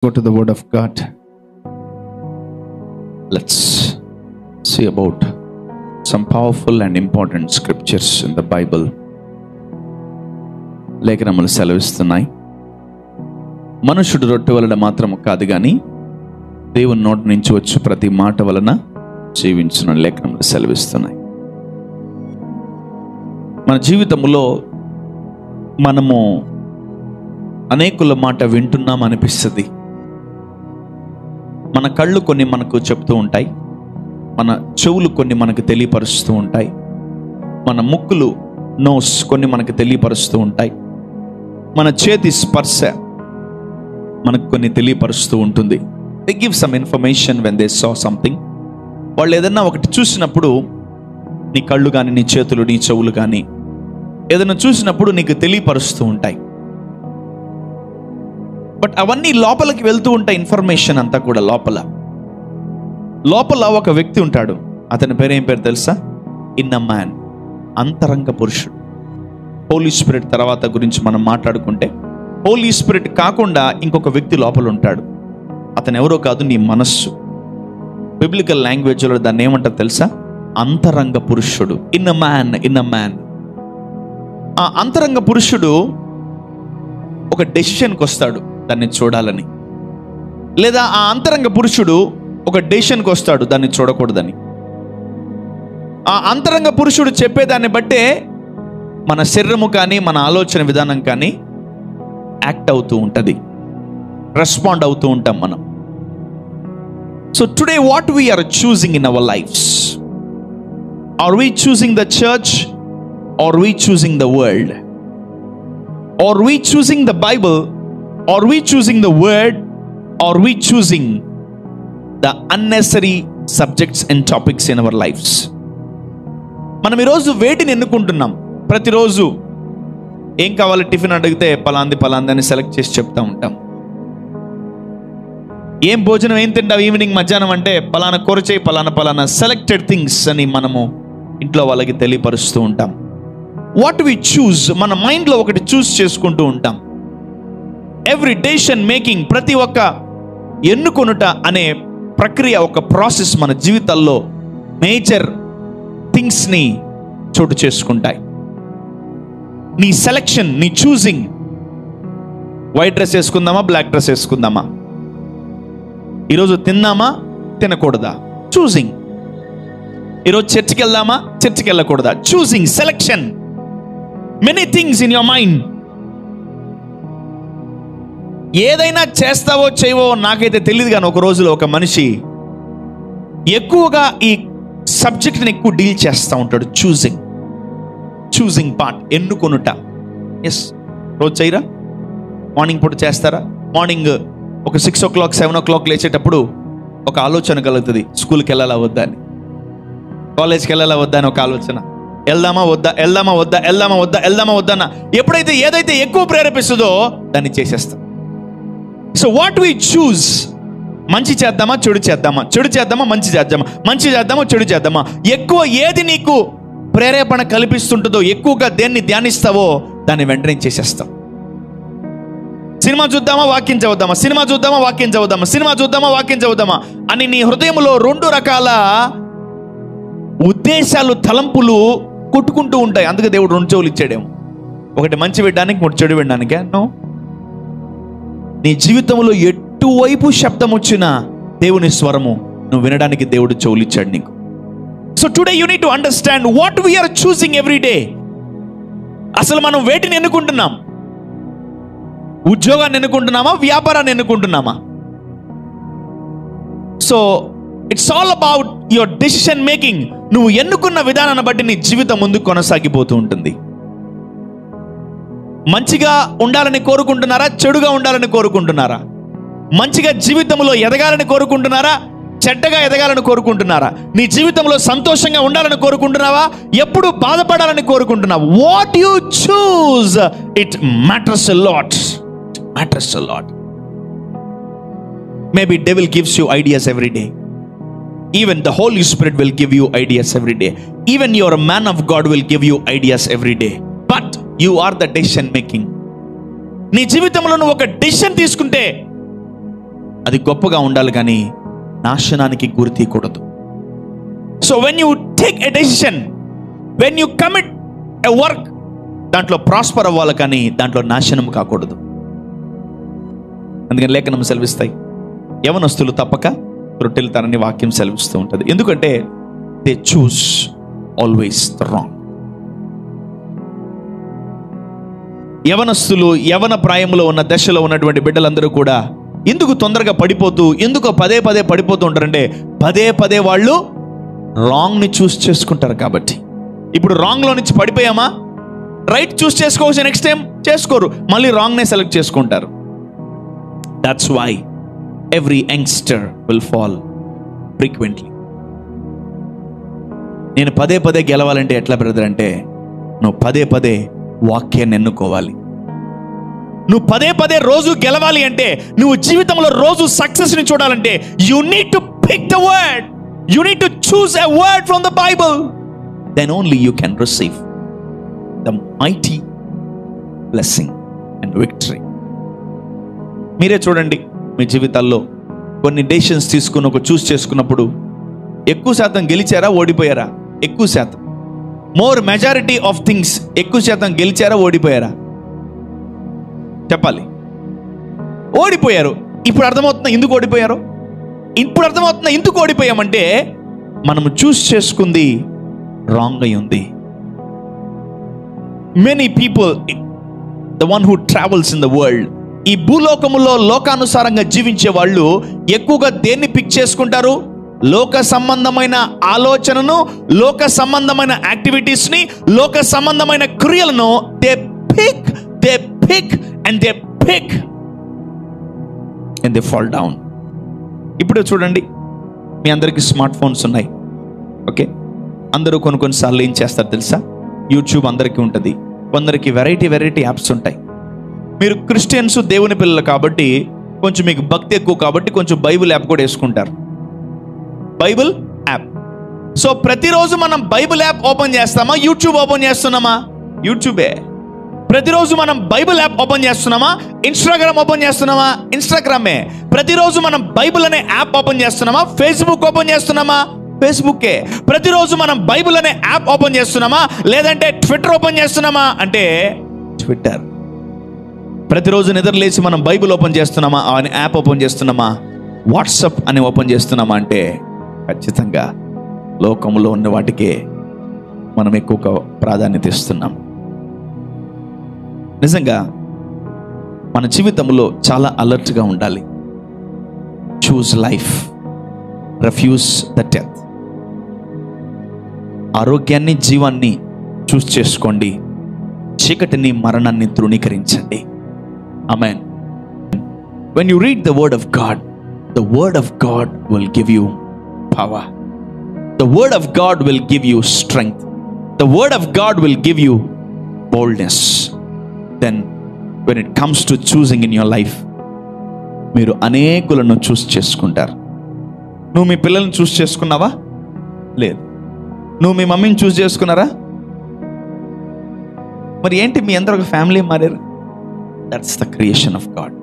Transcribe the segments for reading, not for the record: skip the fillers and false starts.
Go to the Word of God. Let's see about some powerful and important scriptures in the Bible. లేఖనములు సెలవిస్తున్నాయి, మనుషుడు రొట్టె వలన మాత్రము కాదు కానీ దేవుని నోటి నుంచి వచ్చు ప్రతి మాట వలన జీవించును లేఖనములు సెలవిస్తున్నాయి. మన జీవితంలో మనము అనేకుల మాట వింటున్నాం అనిపిస్తుంది. మన కళ్ళు కొన్ని మనకు చెప్తూ ఉంటాయి, మన చెవులు కొన్ని మనకు తెలియపరుస్తూ ఉంటాయి, మన ముక్కులు నోస్ కొన్ని మనకు తెలియపరుస్తూ ఉంటాయి, మన చేతి స్పర్శ మనకు కొన్ని తెలియపరుస్తూ ఉంటుంది. They give some information when they saw something. వాళ్ళు ఏదన్నా ఒకటి చూసినప్పుడు నీ కళ్ళు కానీ, నీ చేతులు, నీ చెవులు కానీ ఏదైనా చూసినప్పుడు నీకు తెలియపరుస్తూ ఉంటాయి. బట్ అవన్నీ లోపలికి వెళ్తూ ఉంటాయి. ఇన్ఫర్మేషన్ అంతా కూడా లోపల ఒక వ్యక్తి ఉంటాడు. అతని పేరు ఏం పేరు తెలుసా? ఇన్నర్ మ్యాన్, అంతరంగ పురుషుడు. హోలీ స్పిరిట్ తర్వాత గురించి మనం మాట్లాడుకుంటే, హోలీ స్పిరిట్ కాకుండా ఇంకొక వ్యక్తి లోపల ఉంటాడు. అతను ఎవరో కాదు, నీ మనస్సు. బిబ్లికల్ లాంగ్వేజ్లో దాన్ని ఏమంటారు తెలుసా? అంతరంగ పురుషుడు. Inner man. ఆ అంతరంగ పురుషుడు ఒక డెసిషన్కి వస్తాడు దాన్ని చూడాలని, లేదా ఆ అంతరంగ పురుషుడు ఒక డెసిషన్కి వస్తాడు దాన్ని చూడకూడదని. ఆ అంతరంగ పురుషుడు చెప్పేదాన్ని బట్టే మన శరీరము కానీ, మన ఆలోచన విధానం కానీ యాక్ట్ అవుతూ ఉంటుంది, రెస్పాండ్ అవుతూ ఉంటాం మనం. So today what we are choosing in our lives? Are we choosing the church? Are we choosing the world? Are we choosing the Bible? Are we choosing the word? Are we choosing the unnecessary subjects and topics in our lives? మనం ఈరోజు వేటిని ఎన్నుకుంటున్నాం? ప్రతిరోజు ఏం కావాలి tiffin అడిగితే పలాంది అని select చేసి చెప్తా ఉంటాం. ఏం భోజనం ఏం తింటావు ఈవినింగ్ మధ్యాహ్నం అంటే పలానా కూర చేయి, పలానా సెలెక్టెడ్ థింగ్స్ అని మనము ఇంట్లో వాళ్ళకి తెలియపరుస్తూ ఉంటాం. వాట్ వి చూస్, మన మైండ్లో ఒకటి చూస్ చేసుకుంటూ ఉంటాం. ఎవ్రీ డెసిషన్ మేకింగ్, ప్రతి ఒక్క ఎన్నుకొనుట అనే ప్రక్రియ, ఒక ప్రాసెస్ మన జీవితాల్లో మేజర్ థింగ్స్ని చోటు చేసుకుంటాయి. నీ సెలెక్షన్, నీ చూసింగ్, వైట్ డ్రెస్ వేసుకుందామా, బ్లాక్ డ్రెస్ వేసుకుందామా, ఈరోజు తిందామా తినకూడదా, చూసింగ్. ఈరోజు చర్చికి వెళ్దామా చర్చికి వెళ్ళకూడదా, choosing, selection. Many things in your mind. ఏదైనా చేస్తావో చేయవో నాకైతే తెలియదు, కానీ ఒక రోజులో ఒక మనిషి ఎక్కువగా ఈ సబ్జెక్ట్ని ఎక్కువ డీల్ చేస్తూ ఉంటాడు. Choosing part, ఎన్నుకొనుట. ఎస్, రోజు చేయరా? మార్నింగ్ పూట చేస్తారా? మార్నింగ్ ఒక 6 o'clock 7 o'clock లేచేటప్పుడు ఒక ఆలోచన కలుగుతుంది, స్కూల్కి వెళ్ళాలా వద్దా అని, కాలేజ్కి వెళ్ళాలా వద్దా అని ఒక ఆలోచన. వెళ్దామా వద్దా అన్న ఎప్పుడైతే ఏదైతే ఎక్కువ ప్రేరేపిస్తుందో దాన్ని చేసేస్తాం. సో వాట్ వి చూస్, మంచి చేద్దామా చెడు చేద్దామా, మంచి చేద్దామా చెడు చేద్దామా, ఎక్కువ ఏది నీకు ప్రేరేపణ కల్పిస్తుంటుందో, ఎక్కువగా దేన్ని ధ్యానిస్తావో దాన్ని వెంటనే చేసేస్తాం. సినిమా చూద్దామా వాక్యం చదువుదామా అని నీ హృదయంలో 2 రకాల ఉద్దేశాలు, తలంపులు కొట్టుకుంటూ ఉంటాయి. అందుకే దేవుడు 2 చెవులు ఇచ్చాడేమో, ఒకటి మంచి వినడానికి, ఒకటి చెడు వినడానికే. నో, నీ జీవితంలో ఎటువైపు శబ్దం వచ్చినా దేవుని స్వరము నువ్వు వినడానికి దేవుడు చెవులు ఇచ్చాడు నీకు. So today you need to understand what we are choosing every day. అసలు మనం వేటిని ఎన్నుకుంటున్నాం? ఉద్యోగాన్ని ఎన్నుకుంటున్నామా, వ్యాపారాన్ని ఎన్నుకుంటున్నామా? So it's all about your decision making. నువ్వు ఎన్నుకున్న విధానాన్ని బట్టి నీ జీవితం ముందుకు కొనసాగిపోతూ ఉంటుంది. మంచిగా ఉండాలని కోరుకుంటున్నారా, చెడుగా ఉండాలని కోరుకుంటున్నారా? మంచిగా జీవితంలో ఎదగాలని కోరుకుంటున్నారా, చెడ్డగా ఎదగాలని కోరుకుంటున్నారా? నీ జీవితంలో సంతోషంగా ఉండాలని కోరుకుంటున్నావా, ఎప్పుడు బాధపడాలని కోరుకుంటున్నావా? What you choose, it matters a lot. Maybe devil gives you ideas every day. Even the Holy Spirit will give you ideas every day. Even your man of God will give you ideas every day. But you are the decision making. నీ జీవితంలో నువ్వు ఒక decision తీసుకుంటే అది గొప్పగా ఉండాలి కానీ నాశనానికి గురి తీయకూడదు. So when you take a decision, when you commit a work, దాంట్లో ప్రాస్పర్ అవ్వాలి కానీ దాంట్లో నాశనం కాకూడదు. అందుకని లేఖనం సెలవిస్తాయి, యవనస్తులు తప్పక రొట్టెలుతారని వాక్యం సెలవిస్తూ ఉంటుంది. ఎందుకంటే they choose always the wrong. యవనస్తులు, యవన ప్రాయంలో ఉన్న దశలో ఉన్నటువంటి బిడ్డలందరూ కూడా ఎందుకు తొందరగా పడిపోతూ, ఎందుకు పదే పదే పడిపోతూ ఉంటారంటే పదే పదే వాళ్ళు రాంగ్ని చూస్ చేసుకుంటారు కాబట్టి. ఇప్పుడు రాంగ్లో నుంచి పడిపోయామా, రైట్ చూస్ చేసుకోవచ్చు, నెక్స్ట్ టైం చేసుకోరు, మళ్ళీ రాంగ్నే సెలెక్ట్ చేసుకుంటారు. That's why every youngster will fall frequently. నేను పదే పదే గెలవాలంటే ఎట్లా బ్రదర్ అంటే, నువ్వు పదే పదే వాక్యాన్ని ఎన్నుకోవాలి. నువ్వు పదే పదే రోజు గెలవాలి అంటే, నువ్వు జీవితంలో రోజు సక్సెస్ ని చూడాలంటే, you need to pick the word, you need to choose a word from the Bible, then only you can receive the mighty blessing and victory. మీరే చూడండి, మీ జీవితాల్లో కొన్ని డెసిషన్స్ తీసుకుని ఒక చూస్ చేసుకున్నప్పుడు ఎక్కువ శాతం గెలిచారా, ఓడిపోయారా? ఎక్కువ శాతం, మోర్ మెజారిటీ ఆఫ్ థింగ్స్, ఎక్కువ శాతం గెలిచారా, ఓడిపోయారా? చెప్పాలి. ఓడిపోయారు. ఇప్పుడు అర్థమవుతుందా ఎందుకు ఓడిపోయారు? ఇప్పుడు అర్థమవుతుందా ఎందుకు ఓడిపోయామంటే, మనము చూస్ చేసుకుంది రాంగ్ అయి ఉంది. Many people, the one who travels in the world, ఈ భూలోకములో లోకానుసారంగా జీవించే వాళ్ళు ఎక్కువగా దేన్ని పిక్ చేసుకుంటారు? లోక సంబంధమైన ఆలోచనను, లోక సంబంధమైన యాక్టివిటీస్ని, లోక సంబంధమైన క్రియలను they pick and they pick and they fall down. ఇప్పుడు చూడండి, మీ అందరికీ స్మార్ట్ ఫోన్స్ ఉన్నాయి. ఓకే, అందరూ కొన్నిసార్లు ఏం చేస్తారు తెలుసా? యూట్యూబ్ అందరికీ ఉంటుంది, కొందరికి వెరైటీ యాప్స్ ఉంటాయి. మీరు క్రిస్టియన్స్, దేవుని పిల్లలు కాబట్టి కొంచెం మీకు భక్తి ఎక్కువ కాబట్టి కొంచెం బైబిల్ యాప్ కూడా వేసుకుంటారు. Bible app. సో ప్రతిరోజు మనం బైబిల్ యాప్ ఓపెన్ చేస్తామా, యూట్యూబ్ ఓపెన్ చేస్తున్నామా? యూట్యూబే. ప్రతిరోజు మనం బైబిల్ యాప్ ఓపెన్ చేస్తున్నామా, ఇన్స్టాగ్రామ్ ఓపెన్ చేస్తున్నామా? ఇన్స్టాగ్రామే. ప్రతిరోజు మనం బైబిల్ అనే యాప్ ఓపెన్ చేస్తున్నామా, ఫేస్బుక్ ఓపెన్ చేస్తున్నామా? ఫేస్బుక్కే. ప్రతిరోజు మనం బైబిల్ అనే యాప్ ఓపెన్ చేస్తున్నామా, లేదంటే ట్విట్టర్ ఓపెన్ చేస్తున్నామా అంటే ట్విట్టర్. ప్రతిరోజు నిద్రలేసి మనం బైబిల్ ఓపెన్ చేస్తున్నామా, అనే యాప్ ఓపెన్ చేస్తున్నామా, వాట్సాప్ అని ఓపెన్ చేస్తున్నామా అంటే ఖచ్చితంగా లోకంలో ఉన్న వాటికే మనం ఎక్కువ ప్రాధాన్యత ఇస్తున్నాం. నిజంగా మన జీవితంలో చాలా అలర్ట్గా ఉండాలి. చూస్ లైఫ్, రిఫ్యూజ్ ద డెత్. ఆరోగ్యాన్ని, జీవాన్ని చూస్ చేసుకోండి, చీకటిని, మరణాన్ని ధృవీకరించండి. ఆమేన్. When you read the word of God will give you power. The word of God will give you strength. The word of God will give you boldness. Then when it comes to choosing in your life, మీరు అనేకులను చూస్ చేసుకుంటారు. నువ్వు మీ పిల్లల్ని చూస్ చేసుకున్నావా? లేదు. నువ్వు మీ మమ్మీని చూస్ చేసుకున్నారా? మరి ఏంటి మీ అందరూ ఒక ఫ్యామిలీ మారారు? That's the creation of God.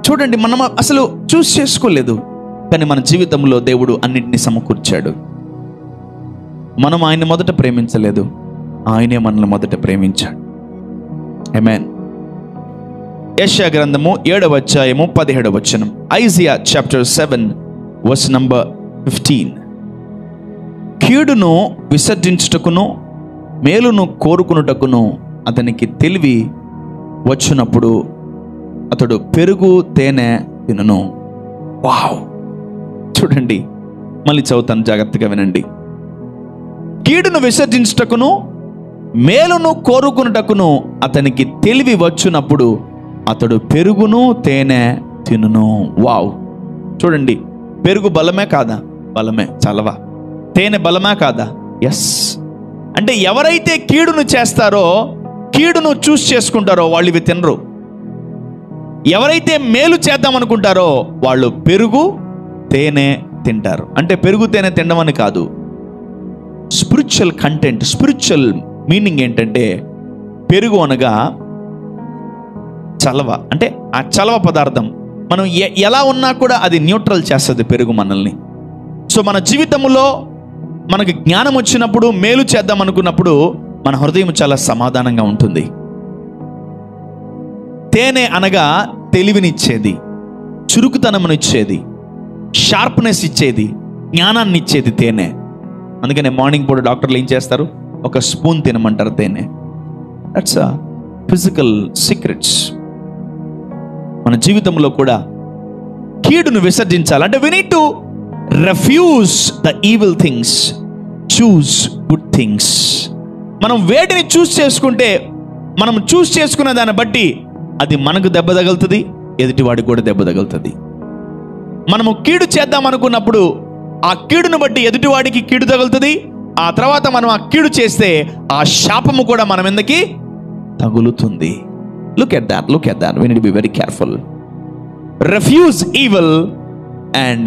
చూడండి, మనం అసలు చూస్ చేసుకోలేదు, కానీ మన జీవితంలో దేవుడు అన్నింటినీ సమకూర్చాడు. మనం ఆయన్ని మొదట ప్రేమించలేదు, ఆయనే మనల్ని మొదట ప్రేమించాడు. ఆమేన్. యెషయా గ్రంథము 7వ అధ్యాయము 17వ వచనం. Isaiah chapter 7 verse number 15. కీడును విసర్జించుటకును మేలును కోరుకునుటకును అతనికి తెలివి వచ్చినప్పుడు అతడు పెరుగు తేనె తినును. వావ్! చూడండి, మళ్ళీ చదువుతాను, జాగ్రత్తగా వినండి. కీడును విసర్జించుటకును మేలును కోరుకునుటకును అతనికి తెలివి వచ్చినప్పుడు అతడు పెరుగును తేనె తినును. వావ్! చూడండి, పెరుగు బలమే కాదా? బలమే. చలవా. తేనె బలమా కాదా? ఎస్. అంటే ఎవరైతే కీడును చేస్తారో, కీడును చూస్ చేసుకుంటారో వాళ్ళు ఇవి తినరు. ఎవరైతే మేలు చేద్దాం అనుకుంటారో వాళ్ళు పెరుగు తేనె తింటారు. అంటే పెరుగు తేనె తినడం అని కాదు, స్పిరిచువల్ కంటెంట్, స్పిరిచువల్ మీనింగ్ ఏంటంటే, పెరుగు అనగా చలవ, అంటే ఆ చలవ పదార్థం మనం ఎలా ఉన్నా కూడా అది న్యూట్రల్ చేస్తుంది పెరుగు మనల్ని. సో మన జీవితంలో మనకి జ్ఞానం వచ్చినప్పుడు, మేలు చేద్దాం అనుకున్నప్పుడు మన హృదయం చాలా సమాధానంగా ఉంటుంది. తేనె అనగా తెలివినిచ్చేది, చురుకుతనమునిచ్చేది, షార్ప్నెస్ ఇచ్చేది, జ్ఞానాన్ని ఇచ్చేది తేనె. అందుకనే మార్నింగ్ పూట డాక్టర్లు ఏం చేస్తారు? ఒక స్పూన్ తినమంటారు తేనె. That's a physical secrets. మన జీవితంలో కూడా కీడును విసర్జించాలి అంటే we need to refuse the evil things, choose good things. మనం వేటిని చూస్ చేసుకుంటే, మనం చూస్ చేసుకున్న దాన్ని బట్టి అది మనకు దెబ్బ తగులుతుంది, ఎదుటివాడికి కూడా దెబ్బ తగులుతుంది. మనము కీడు చేద్దాం అనుకున్నప్పుడు ఆ కీడును బట్టి ఎదుటివాడికి కీడు తగులుతుంది. ఆ తర్వాత మనం ఆ కీడు చేస్తే ఆ శాపము కూడా మన మీదకి తగులుతుంది. Look at that. We need to be very careful. Refuse evil and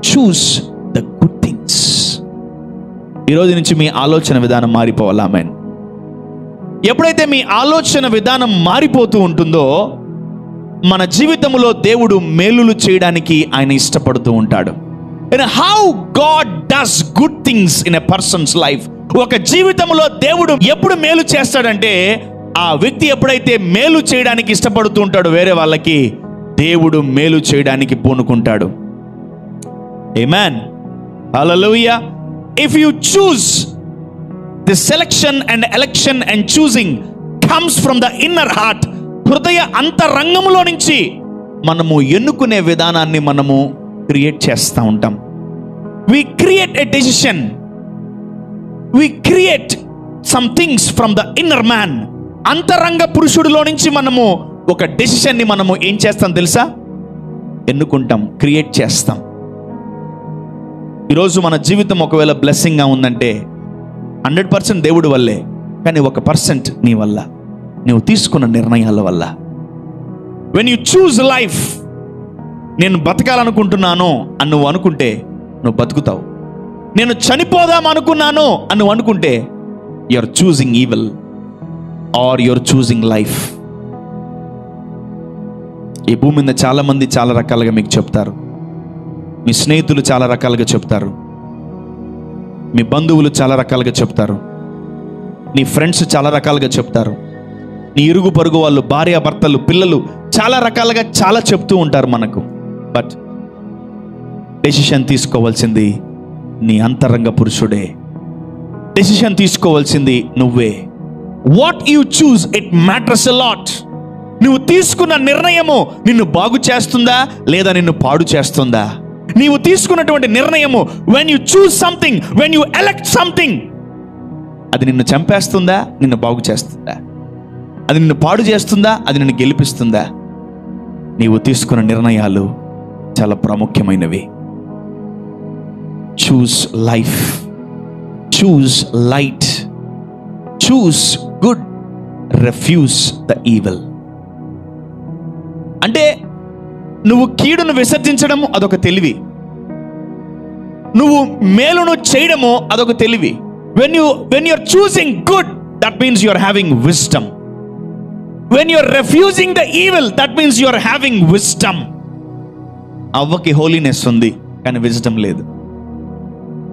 choose the good things. ఈ రోజు నుంచి మీ ఆలోచన విధానం మారిపోవాలి. ఆమేన్. ఎప్పుడైతే మీ ఆలోచన విధానం మారిపోతూ ఉంటుందో మన జీవితంలో దేవుడు మేలులు చేయడానికి ఆయన ఇష్టపడుతూ ఉంటాడు. And how God does good things in a person's life. ఒక జీవితంలో దేవుడు ఎప్పుడు మేలు చేస్తాడంటే, ఆ వ్యక్తి ఎప్పుడైతే మేలు చేయడానికి ఇష్టపడుతూ ఉంటాడో వేరే వాళ్ళకి, దేవుడు మేలు చేయడానికి పూనుకుంటాడు. ఆమేన్. హల్లెలూయా. If you choose, the selection and election and choosing comes from the inner heart. హృదయ అంతరంగములో నుంచి మనము ఎన్నుకునే విధానాన్ని మనము క్రియేట్ చేస్తూ ఉంటాం. We create a decision. We create some things from the inner man. అంతరంగ పురుషుడిలో నుంచి మనము ఒక డెసిషన్ని మనము ఏం చేస్తాం తెలుసా? ఎన్నుకుంటాం, క్రియేట్ చేస్తాం. ఈరోజు మన జీవితం ఒకవేళ బ్లెస్సింగ్గా ఉందంటే 100% దేవుడి వల్లే, కానీ 1% నీ వల్ల, నువ్వు తీసుకున్న నిర్ణయాల వల్ల. వెన్ యూ చూజ్ లైఫ్, నేను బతకాలనుకుంటున్నాను అని నువ్వు అనుకుంటే నువ్వు బతుకుతావు. నేను చనిపోదాం అనుకున్నాను అని నువ్వు అనుకుంటే you are choosing evil or you are choosing life. ఈ భూమి మీద చాలా మంది చాలా రకాలుగా మీకు చెప్తారు. మీ స్నేహితులు చాలా రకాలుగా చెప్తారు, మీ బంధువులు చాలా రకాలుగా చెప్తారు, నీ ఫ్రెండ్స్ చాలా రకాలుగా చెప్తారు, నీ ఇరుగు పరుగు వాళ్ళు, భార్య భర్తలు, పిల్లలు చాలా రకాలుగా చాలా చెప్తూ ఉంటారు మనకు. బట్ డెసిషన్ తీసుకోవాల్సింది నీ అంతరంగ పురుషుడే. డెసిషన్ తీసుకోవాల్సింది నువ్వే. What you choose it matters a lot. నువ్వు తీసుకున్న నిర్ణయము నిన్ను బాగు చేస్తుందా లేదా నిన్ను పాడు చేస్తుందా? నీవు తీసుకున్నటువంటి నిర్ణయము, when you choose something, when you elect something, అది నిన్ను చంపేస్తుందా, నిన్ను బాగు చేస్తుందా? అది నిన్ను పాడు చేస్తుందా, అది నిన్ను గెలిపిస్తుందా? నీవు తీసుకున్న నిర్ణయాలు చాలా ప్రాముఖ్యమైనవి. Choose life, choose light, choose good, refuse the evil. అంటే నువ్వు కీడును విసర్జించడము అదొక తెలివి, నువ్వు మేలును చేయడము అదొక తెలివి. when you are choosing good, that means you are having wisdom. when you are refusing the evil, that means you are having wisdom. అవ్వకి హోలీనెస్ ఉంది కానీ విజ్డమ్ లేదు.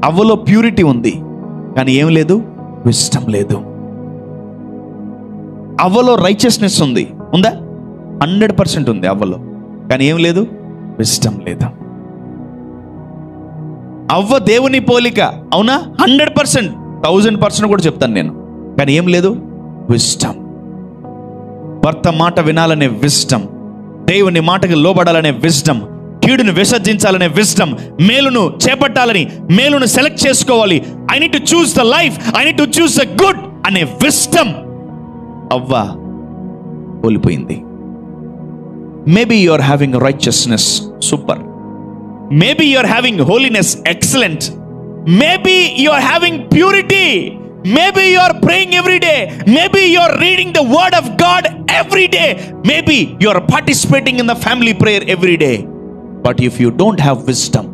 అవ్వలో ప్యూరిటీ ఉంది కానీ ఏం లేదు, విజ్డమ్ లేదు. అవ్వలో రైచియస్నెస్ ఉందా? 100% ఉంది అవ్వలో, కానీ ఏం లేదు, విజ్డమ్ లేదు. అవ్వ దేవుని పోలిక, అవునా? 100%, 1000% కూడా చెప్తాను నేను, కానీ ఏం లేదు, విజ్డమ్. భర్త మాట వినాలనే విజ్డమ్, దేవుని మాటకి లోబడాలనే విజ్డమ్, కీడును విసర్జించాలనే విజ్డమ్, మేలును చేపట్టాలని, మేలును సెలెక్ట్ చేసుకోవాలి. I need to choose the life, I need to choose the good అనే విజ్డమ్ అవ్వ కోల్పోయింది. Maybe you are having righteousness, super. Maybe you are having holiness, excellent. Maybe you are having purity. Maybe you are praying every day. Maybe you are reading the word of God every day. Maybe you are participating in the family prayer every day. But if you don't have wisdom,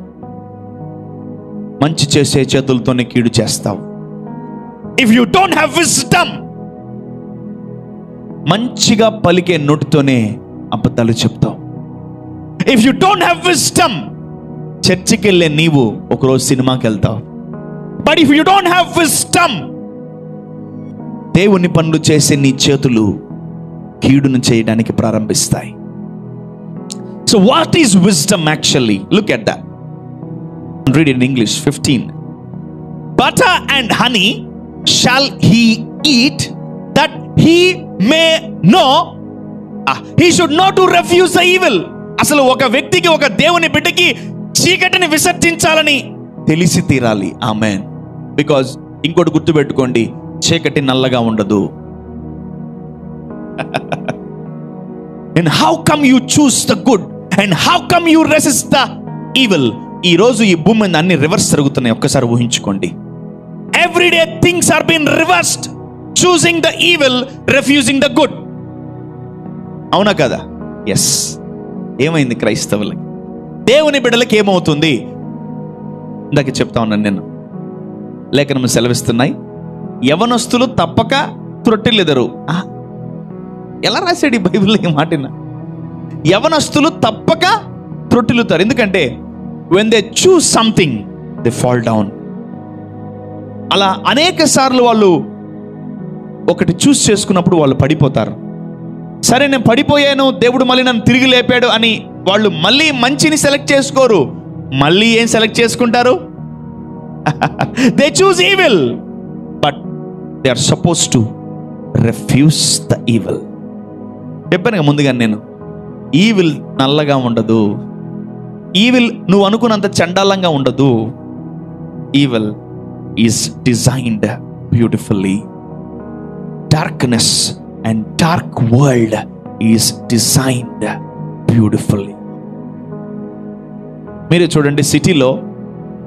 మంచి చేసే చేతులతోనే కీడు చేస్తావు. If you don't have wisdom, మంచిగా పలికే నోటితోనే అబద్ధాలు చెప్తావు. If you don't have wisdom, చర్చికి వెళ్ళే నీవు ఒకరోజు సినిమాకి వెళ్తావు. But if you don't have wisdom, దేవుని పనులు చేసే నీ చేతులు కీడును చేయడానికి ప్రారంభిస్తాయి. So what is wisdom actually? Look at that. Read it in English. 15. Butter and honey shall he eat, that he may know, he should know to refuse the evil. అసలు ఒక వ్యక్తికి, ఒక దేవుని బిడ్డకి చీకటిని విసర్జించాలని తెలిసి తీరాలి. ఆమేన్. బికాజ్ ఇంకోటి గుర్తుపెట్టుకోండి, చీకటి నల్లగా ఉండదు. And how come you choose the good and how come you resist the evil? ఈ రోజు ఈ భూమి మీద అన్ని రివర్స్ జరుగుతున్నాయి. ఒక్కసారి ఊహించుకోండి. Everyday things are been reversed. Choosing the evil, refusing the good. అవునా కదా? ఎస్. ఏమైంది క్రైస్తవులకి, దేవుని బిడ్డలకి ఏమవుతుంది? ఇందాక చెప్తా ఉన్నాను నేను, లేఖనం సెలవిస్తున్నాయి, యవనస్తులు తప్పక త్రొట్టిల్లెదరు. ఎలా రాశాడు ఈ బైబిల్లో ఈ మాటన? యవనస్తులు తప్పక త్రొట్టిల్లుతారు. ఎందుకంటే when they choose something they fall down. అలా అనేక సార్లు వాళ్ళు ఒకటి చూస్ చేసుకున్నప్పుడు వాళ్ళు పడిపోతారు. సరే నేను పడిపోయాను, దేవుడు మళ్ళీ నన్ను తిరిగి లేపాడు అని వాళ్ళు మళ్ళీ మంచిని సెలెక్ట్ చేసుకోరు. మళ్ళీ ఏం సెలెక్ట్ చేసుకుంటారు? they choose evil but they are supposed to refuse the evil. చెప్పాను ముందుగా నేను, ఈవిల్ నల్లగా ఉండదు. ఈవిల్ నువ్వు అనుకున్నంత చండాలంగా ఉండదు. Evil is designed beautifully. Darkness and dark world is designed beautifully. మీరే చూడండి, సిటీలో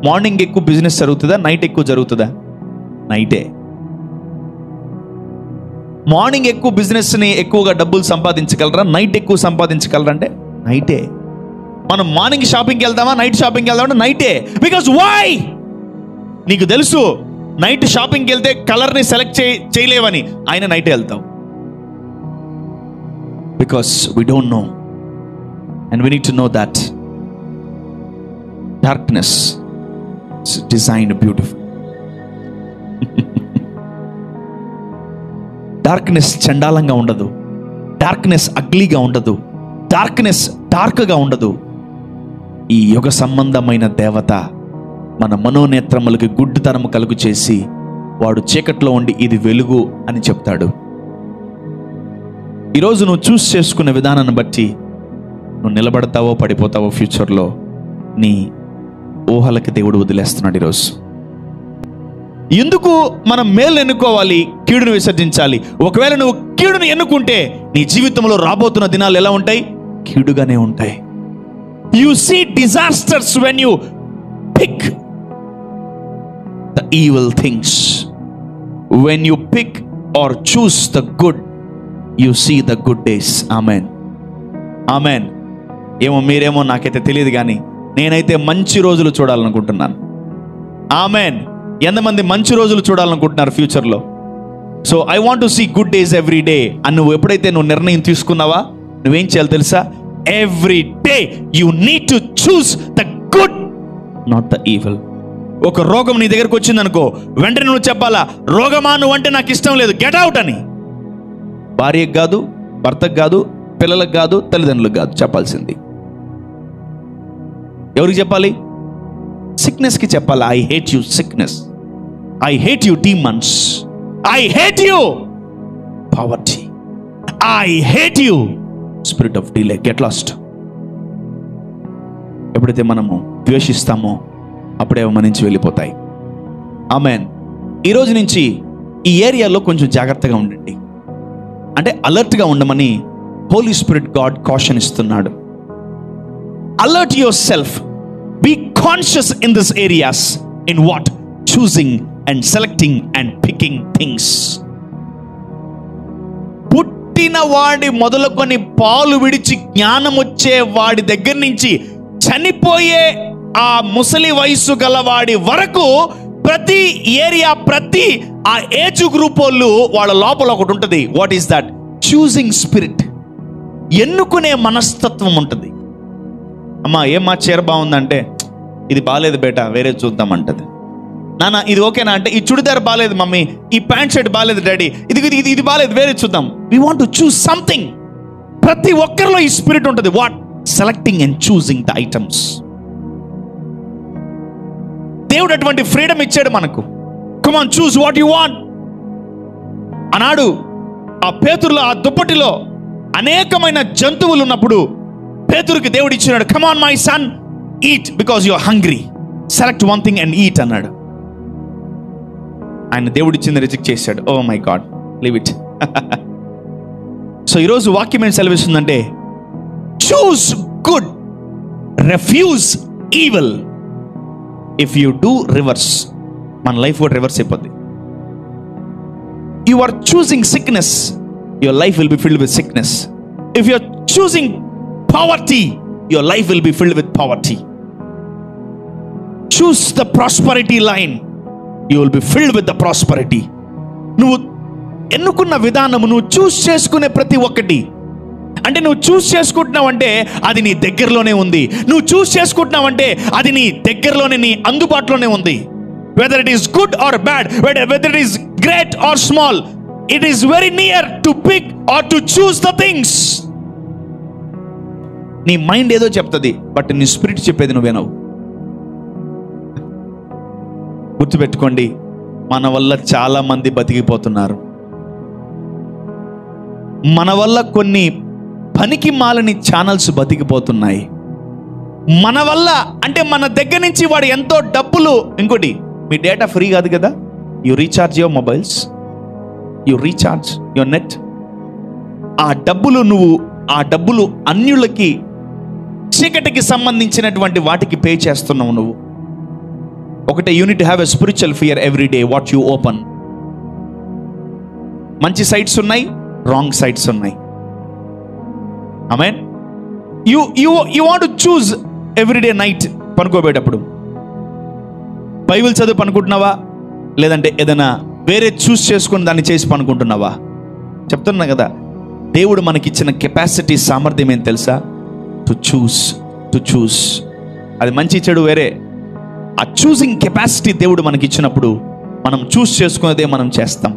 మార్నింగ్ ఎక్కువ బిజినెస్ జరుగుతుందా, నైట్ ఎక్కువ జరుగుతుందా? నైటే. మార్నింగ్ ఎక్కువ బిజినెస్ని ఎక్కువగా డబ్బులు సంపాదించగలరా, నైట్ ఎక్కువ సంపాదించగలరా అంటే నైటే. మనం మార్నింగ్ షాపింగ్కి వెళ్దామా, నైట్ షాపింగ్కి వెళ్దామంటే నైటే. Because why? నీకు తెలుసు నైట్ షాపింగ్కి వెళ్తే కలర్ని సెలెక్ట్ చేయలేవని, ఆయన నైటే వెళ్తాం. Because we don't know and we need to know that darkness is designed beautiful. Darkness చండాలంగా ఉండదు. డార్క్నెస్ అగ్లీగా ఉండదు. డార్క్నెస్ డార్క్గా ఉండదు. ఈ యుగ సంబంధమైన దేవత మన మనోనేత్రములకి గుడ్డితనము కలుగు చేసి, వాడు చీకట్లో ఉండి ఇది వెలుగు అని చెప్తాడు. ఈరోజు నువ్వు చూస్ చేసుకునే విధానాన్ని బట్టి నువ్వు నిలబడతావో పడిపోతావో ఫ్యూచర్లో నీ ఊహలకి దేవుడు వదిలేస్తున్నాడు. ఈరోజు ఎందుకు మనం మేలు ఎన్నుకోవాలి, కీడును విసర్జించాలి? ఒకవేళ నువ్వు కీడును ఎన్నుకుంటే నీ జీవితంలో రాబోతున్న దినాలు ఎలా ఉంటాయి? కీడుగానే ఉంటాయి. You see disasters when you pick the evil things. When you pick or choose the good, you see the good days. Amen. Amen. ఏమో మీరేమో నాకైతే తెలియదు, కానీ నేనైతే మంచి రోజులు చూడాలనుకుంటున్నాను. ఆమెన్. ఎంతమంది మంచి రోజులు చూడాలనుకుంటున్నారు ఫ్యూచర్లో? So I want to see good days every day అని నువ్వు ఎప్పుడైతే నువ్వు నిర్ణయం తీసుకున్నావా, నువ్వేం చేయాలి తెలుసా? Every day you need to choose the good, not the evil. ఒక రోగం నీ దగ్గరకు వచ్చింది అనుకో, వెంటనే నువ్వు చెప్పాలా, రోగమా నువ్వు అంటే నాకు ఇష్టం లేదు, గెట్ అవుట్ అని. భార్యకు కాదు, భర్తకు కాదు, పిల్లలకు కాదు, తల్లిదండ్రులకు కాదు చెప్పాల్సింది. ఎవరికి చెప్పాలి? సిక్నెస్కి చెప్పాలి. I hate you sickness, I hate you demons, I hate you poverty, I hate you spirit of delay, get lost. ఎప్పుడైతే మనము ద్వేషిస్తామో అప్పుడే మన నుంచి వెళ్ళిపోతాయి. ఆమెన్. ఈరోజు నుంచి ఈ ఏరియాలో కొంచెం జాగ్రత్తగా ఉండండి, అంటే అలర్ట్గా ఉండమని హోలీ స్పిరిట్ గాడ్ కాషన్ ఇస్తున్నాడు. Alert yourself, be conscious in this areas. In what? Choosing and selecting and picking things. పుట్టిన వాడి మొదలుకొని పాలు విడిచి జ్ఞానం వచ్చే వాడి దగ్గర నుంచి చనిపోయే ఆ ముసలి వయసు గలవాడి వరకు ప్రతి ఏరియా, ప్రతి ఆ ఏజ్ గ్రూప్ వాళ్ళు వాళ్ళ లోపల ఒకటి ఉంటుంది. What is that? Choosing spirit. ఎన్నుకునే మనస్తత్వం ఉంటుంది. అమ్మా ఏమ్మా చీర బాగుందంటే ఇది బాగాలేదు బేటా వేరే చూద్దామంటది. నాన్న ఇది ఓకేనా అంటే ఈ చుడిదార్ బాగాలేదు మమ్మీ, ఈ ప్యాంట్ షర్ట్ బాగాలేదు డాడీ, ఇది బాగాలేదు వేరే చూద్దాం. We want to choose something. ప్రతి ఒక్కరిలో ఈ స్పిరిట్ ఉంటుంది. What? Selecting and choosing the items. దేవుడు అటువంటి ఫ్రీడమ్ ఇచ్చాడు మనకు. Come on, choose what you want. అన్నాడు ఆ పేతురులో, ఆ దుప్పటిలో అనేకమైన జంతువులు ఉన్నప్పుడు పేతురుకి దేవుడు ఇచ్చినాడు, come on my son, eat because you are hungry, select one thing and eat అన్నాడు. ఆయన దేవుడు ఇచ్చింది రిజెక్ట్ చేశాడు. Oh my God, leave it. So ఈరోజు వాక్యం ఏం సెలవిస్తుందంటే, choose good, refuse evil. If you do reverse, మన లైఫ్ కూడా రివర్స్ అయిపోద్ది. You are choosing sickness, your life will be filled with sickness. If you are choosing poverty, your life will be filled with poverty. Choose the prosperity line, you will be filled with the prosperity. నువ్వు ఎన్నుకున్న విధానము, నువ్వు చూస్ చేసుకునే ప్రతి ఒక్కటి, అంటే నువ్వు చూస్ చేసుకుంటున్నావంటే అది నీ దగ్గరలోనే ఉంది. నువ్వు చూస్ చేసుకుంటున్నావంటే అది నీ దగ్గరలోనే, నీ అందుబాటులోనే ఉంది. Whether it is good or bad, whether it is great or small, it is very near to pick or to choose the things. నీ మైండ్ ఏదో చెప్తుంది, బట్ నీ స్పిరిట్ చెప్పేది నువ్వేనవు. గుర్తుపెట్టుకోండి, మన వల్ల చాలా మంది బతికిపోతున్నారు. మన వల్ల కొన్ని పనికి మాలని ఛానల్స్ బతికిపోతున్నాయి. మన వల్ల అంటే మన దగ్గర నుంచి వాడు ఎంతో డబ్బులు. ఇంకోటి, మీ డేటా ఫ్రీ కాదు కదా, you recharge your mobiles, you recharge your net. ఆ డబ్బులు అన్యులకి, చీకటికి సంబంధించినటువంటి వాటికి పే చేస్తున్నావు నువ్వు. ఒకటే, you need have a spiritual fear every day what you open. మంచి సైట్స్ ఉన్నాయి, రాంగ్ సైట్స్ ఉన్నాయి. Amen. You want to choose every day night పనుకోబేటప్పుడు బైబిల్ చదువు పనుకుంటున్నావా, లేదంటే ఏదైనా వేరే చూస్ చేసుకుని దాన్ని చేసి పనుకుంటున్నావా? చెప్తున్నా కదా, దేవుడు మనకిచ్చిన కెపాసిటీ, సామర్థ్యం ఏం తెలుసా? To choose. అది మంచి చెడు వేరే. ఆ చూసింగ్ కెపాసిటీ దేవుడు మనకి ఇచ్చినప్పుడు మనం చూస్ చేసుకునేదే మనం చేస్తాం.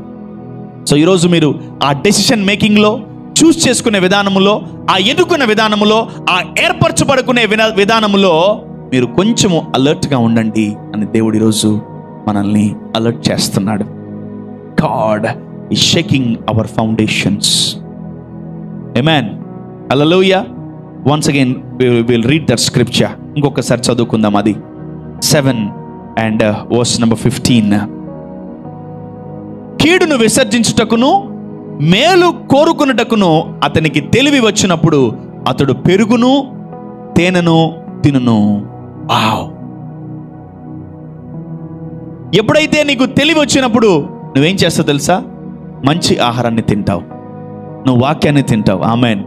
సో ఈరోజు మీరు ఆ డెసిషన్ మేకింగ్లో, చూస్ చేసుకునే విధానములో, ఆ ఎన్నుకునే విధానములో, ఆ ఏర్పరచబడుకునే విధానములో మీరు కొంచెము అలర్ట్గా ఉండండి అని దేవుడు ఈరోజు మనల్ని అలర్ట్ చేస్తున్నాడు. God is shaking our foundations. Amen. Hallelujah. Once again we will read that scripture. ఇంకొకసారి చదువుకుందాం. అది 7 and verse number 15. కీడును విసర్జించుటకును మేలు కోరుకున్నటకును అతనికి తెలివి వచ్చినప్పుడు అతడు పెరుగును తేనెను తినును. ఎప్పుడైతే నీకు తెలివి వచ్చినప్పుడు నువ్వేం చేస్తావు తెలుసా? మంచి ఆహారాన్ని తింటావు, నువ్వు వాక్యాన్ని తింటావు. ఆమేన్.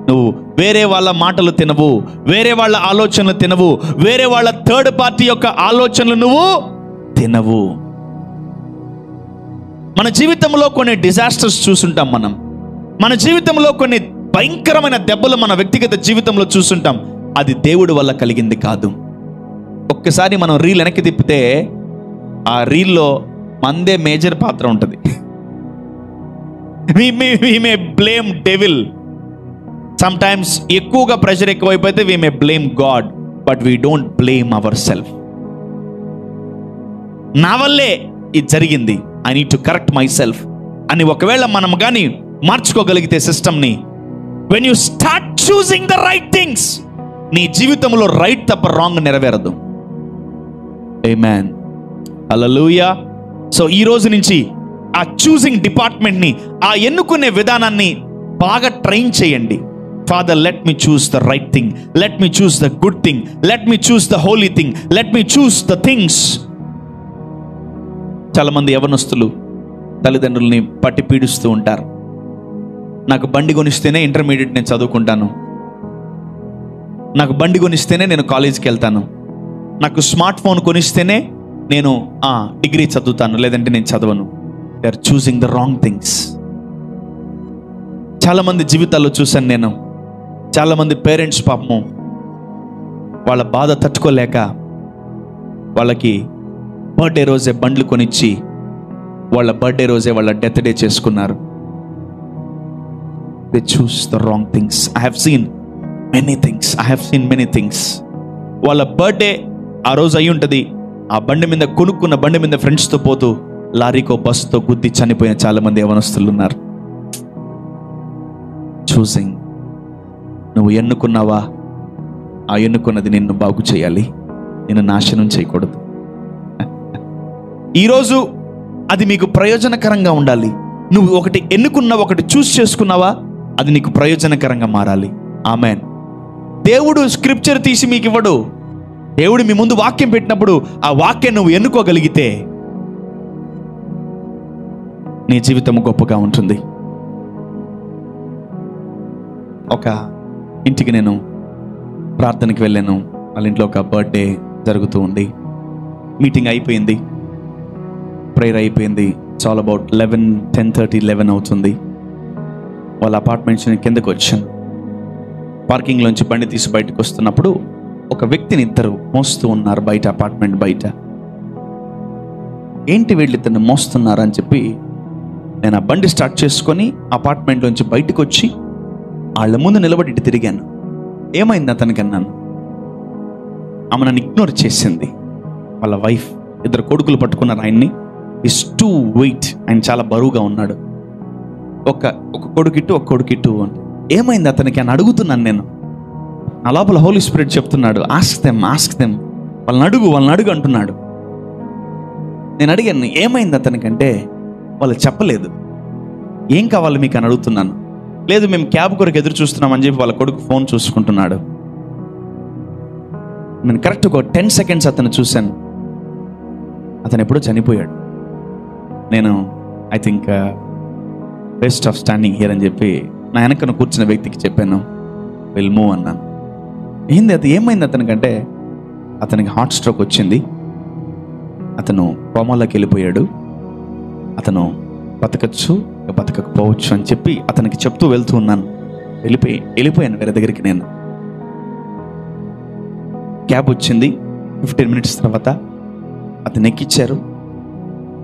నువ్వు వేరే వాళ్ళ మాటలు తినవు, వేరే వాళ్ళ ఆలోచనలు తినవు, వేరే వాళ్ళ థర్డ్ పార్టీ యొక్క ఆలోచనలు నువ్వు తినవు. మన జీవితంలో కొన్ని డిజాస్టర్స్ చూసుంటాం. మన జీవితంలో కొన్ని భయంకరమైన దెబ్బలు మన వ్యక్తిగత జీవితంలో చూసుంటాం. అది దేవుడి వల్ల కలిగింది కాదు. ఒక్కసారి మనం రీల్ వెనక్కి తిప్పితే ఆ రీల్లో మందే మేజర్ పాత్ర ఉంటుంది. we may blame devil. Sometimes ఎక్కువగా pressure ఎక్కువైపోతే we may blame God, but we don't blame ourselves. నా వల్లే ఇది జరిగింది, I need to correct myself అని ఒకవేళ మనం కానీ మార్చుకోగలిగితే సిస్టమ్ని, when you start choosing the right things, నీ జీవితంలో రైట్ తప్ప రాంగ్ నెరవేరదు. ఆమేన్. హల్లెలూయా. సో ఈ రోజు నుంచి ఆ చూసింగ్ డిపార్ట్మెంట్ని, ఆ ఎన్నుకునే విధానాన్ని బాగా ట్రైన్ చేయండి. Father, let me choose the right thing, let me choose the good thing, let me choose the Holi thing, let me choose the things. చాలామంది యవనస్తులు తల్లిదండ్రుల్ని పట్టి పీడిస్తూ ఉంటారు. నాకు బండి కొనిస్తేనే ఇంటర్మీడియట్ నేను చదువుకుంటాను, నాకు బండి కొనిస్తేనే నేను కాలేజీకి వెళ్తాను, నాకు స్మార్ట్ ఫోన్ కొనిస్తేనే నేను డిగ్రీ చదువుతాను, లేదంటే నేను చదవను. They are choosing the wrong things. చాలామంది జీవితాల్లో చూశాను నేను. చాలామంది పేరెంట్స్ పాపము వాళ్ళ బాధ తట్టుకోలేక వాళ్ళకి బర్త్డే రోజే బండ్లు కొనిచ్చి వాళ్ళ బర్త్డే రోజే వాళ్ళ డెత్ డే చేసుకున్నారు. They choose the wrong things. I have seen many things. వాళ్ళ బర్త్డే ఆ రోజు అయి ఉంటుంది. ఆ బండి మీద కొనుక్కున్న బండి మీద ఫ్రెండ్స్తో పోతూ లారీకో బస్సుతో గుద్ది చనిపోయిన చాలా మంది యవనస్తులు ఉన్నారు. చూసింగ్. నువ్వు ఎన్నుకున్నావా? ఆ ఎన్నుకున్నది నిన్ను బాగు చేయాలి, నిన్ను నాశనం చేయకూడదు. ఈరోజు అది మీకు ప్రయోజనకరంగా ఉండాలి. నువ్వు ఒకటి ఎన్నుకున్నావు, ఒకటి చూస్ చేసుకున్నావా, అది నీకు ప్రయోజనకరంగా మారాలి. ఆమెన్. దేవుడు స్క్రిప్చర్ తీసి మీకు ఇవ్వడు. దేవుడు మీ ముందు వాక్యం పెట్టినప్పుడు ఆ వాక్యం నువ్వు ఎన్నుకోగలిగితే నీ జీవితం గొప్పగా ఉంటుంది. ఒక ఇంటికి నేను ప్రార్థనకి వెళ్ళాను. వాళ్ళ ఇంట్లో ఒక బర్త్డే జరుగుతూ ఉంది. మీటింగ్ అయిపోయింది, ప్రేయర్ అయిపోయింది. ఇట్స్ ఆల్ అబౌట్ 10:30-11 అవుతుంది. వాళ్ళ అపార్ట్మెంట్స్ కిందకు వచ్చాను. పార్కింగ్లోంచి బండి తీసి బయటకు వస్తున్నప్పుడు ఒక వ్యక్తిని ఇద్దరు మోస్తూ ఉన్నారు బయట, అపార్ట్మెంట్ బయట. ఏంటి వీళ్ళిద్దరిని మోస్తున్నారు అని చెప్పి నేను ఆ బండి స్టార్ట్ చేసుకొని అపార్ట్మెంట్లోంచి బయటకు వచ్చి వాళ్ళ ముందు నిలబడి ఇటు తిరిగాను. ఏమైంది అతనికి అన్నాను. ఆమె నన్ను ఇగ్నోర్ చేసింది. వాళ్ళ వైఫ్, ఇద్దరు కొడుకులు పట్టుకున్నారు ఆయన్ని. ఇస్ టూ వెయిట్, ఆయన చాలా బరువుగా ఉన్నాడు. ఒక కొడుకిట్టు ఒక కొడుకిట్టు అని. ఏమైంది అతనికి అని అడుగుతున్నాను నేను. నా లోపల హోలీ స్పిరిట్ చెప్తున్నాడు, ఆస్క్ దెమ్ వాళ్ళని అడుగు అంటున్నాడు. నేను అడిగాను ఏమైంది అతనికంటే వాళ్ళు చెప్పలేదు. ఏం కావాలి మీకు అని అడుగుతున్నాను. లేదు, మేము క్యాబ్ కొరకు ఎదురు చూస్తున్నామని చెప్పి వాళ్ళ కొడుకు ఫోన్ చూసుకుంటున్నాడు. నేను కరెక్ట్ ఒక 10 seconds అతను చూశాను. అతను ఎప్పుడో చనిపోయాడు. నేను I think best of standing here అని చెప్పి నా వెనకను కూర్చున్న వ్యక్తికి చెప్పాను, విల్ మూవ్ అన్నాను. ఏమైంది అతనికంటే అతనికి హార్ట్ స్ట్రోక్ వచ్చింది. అతను కోమాలోకి వెళ్ళిపోయాడు. అతను బతకచ్చు, బతకకపోవచ్చు అని చెప్పి అతనికి చెప్తూ వెళ్తూ ఉన్నాను. వెళ్ళిపోయాను వేరే దగ్గరికి. నేను క్యాబ్ వచ్చింది. 15 minutes తర్వాత అతను ఎక్కిచ్చారు.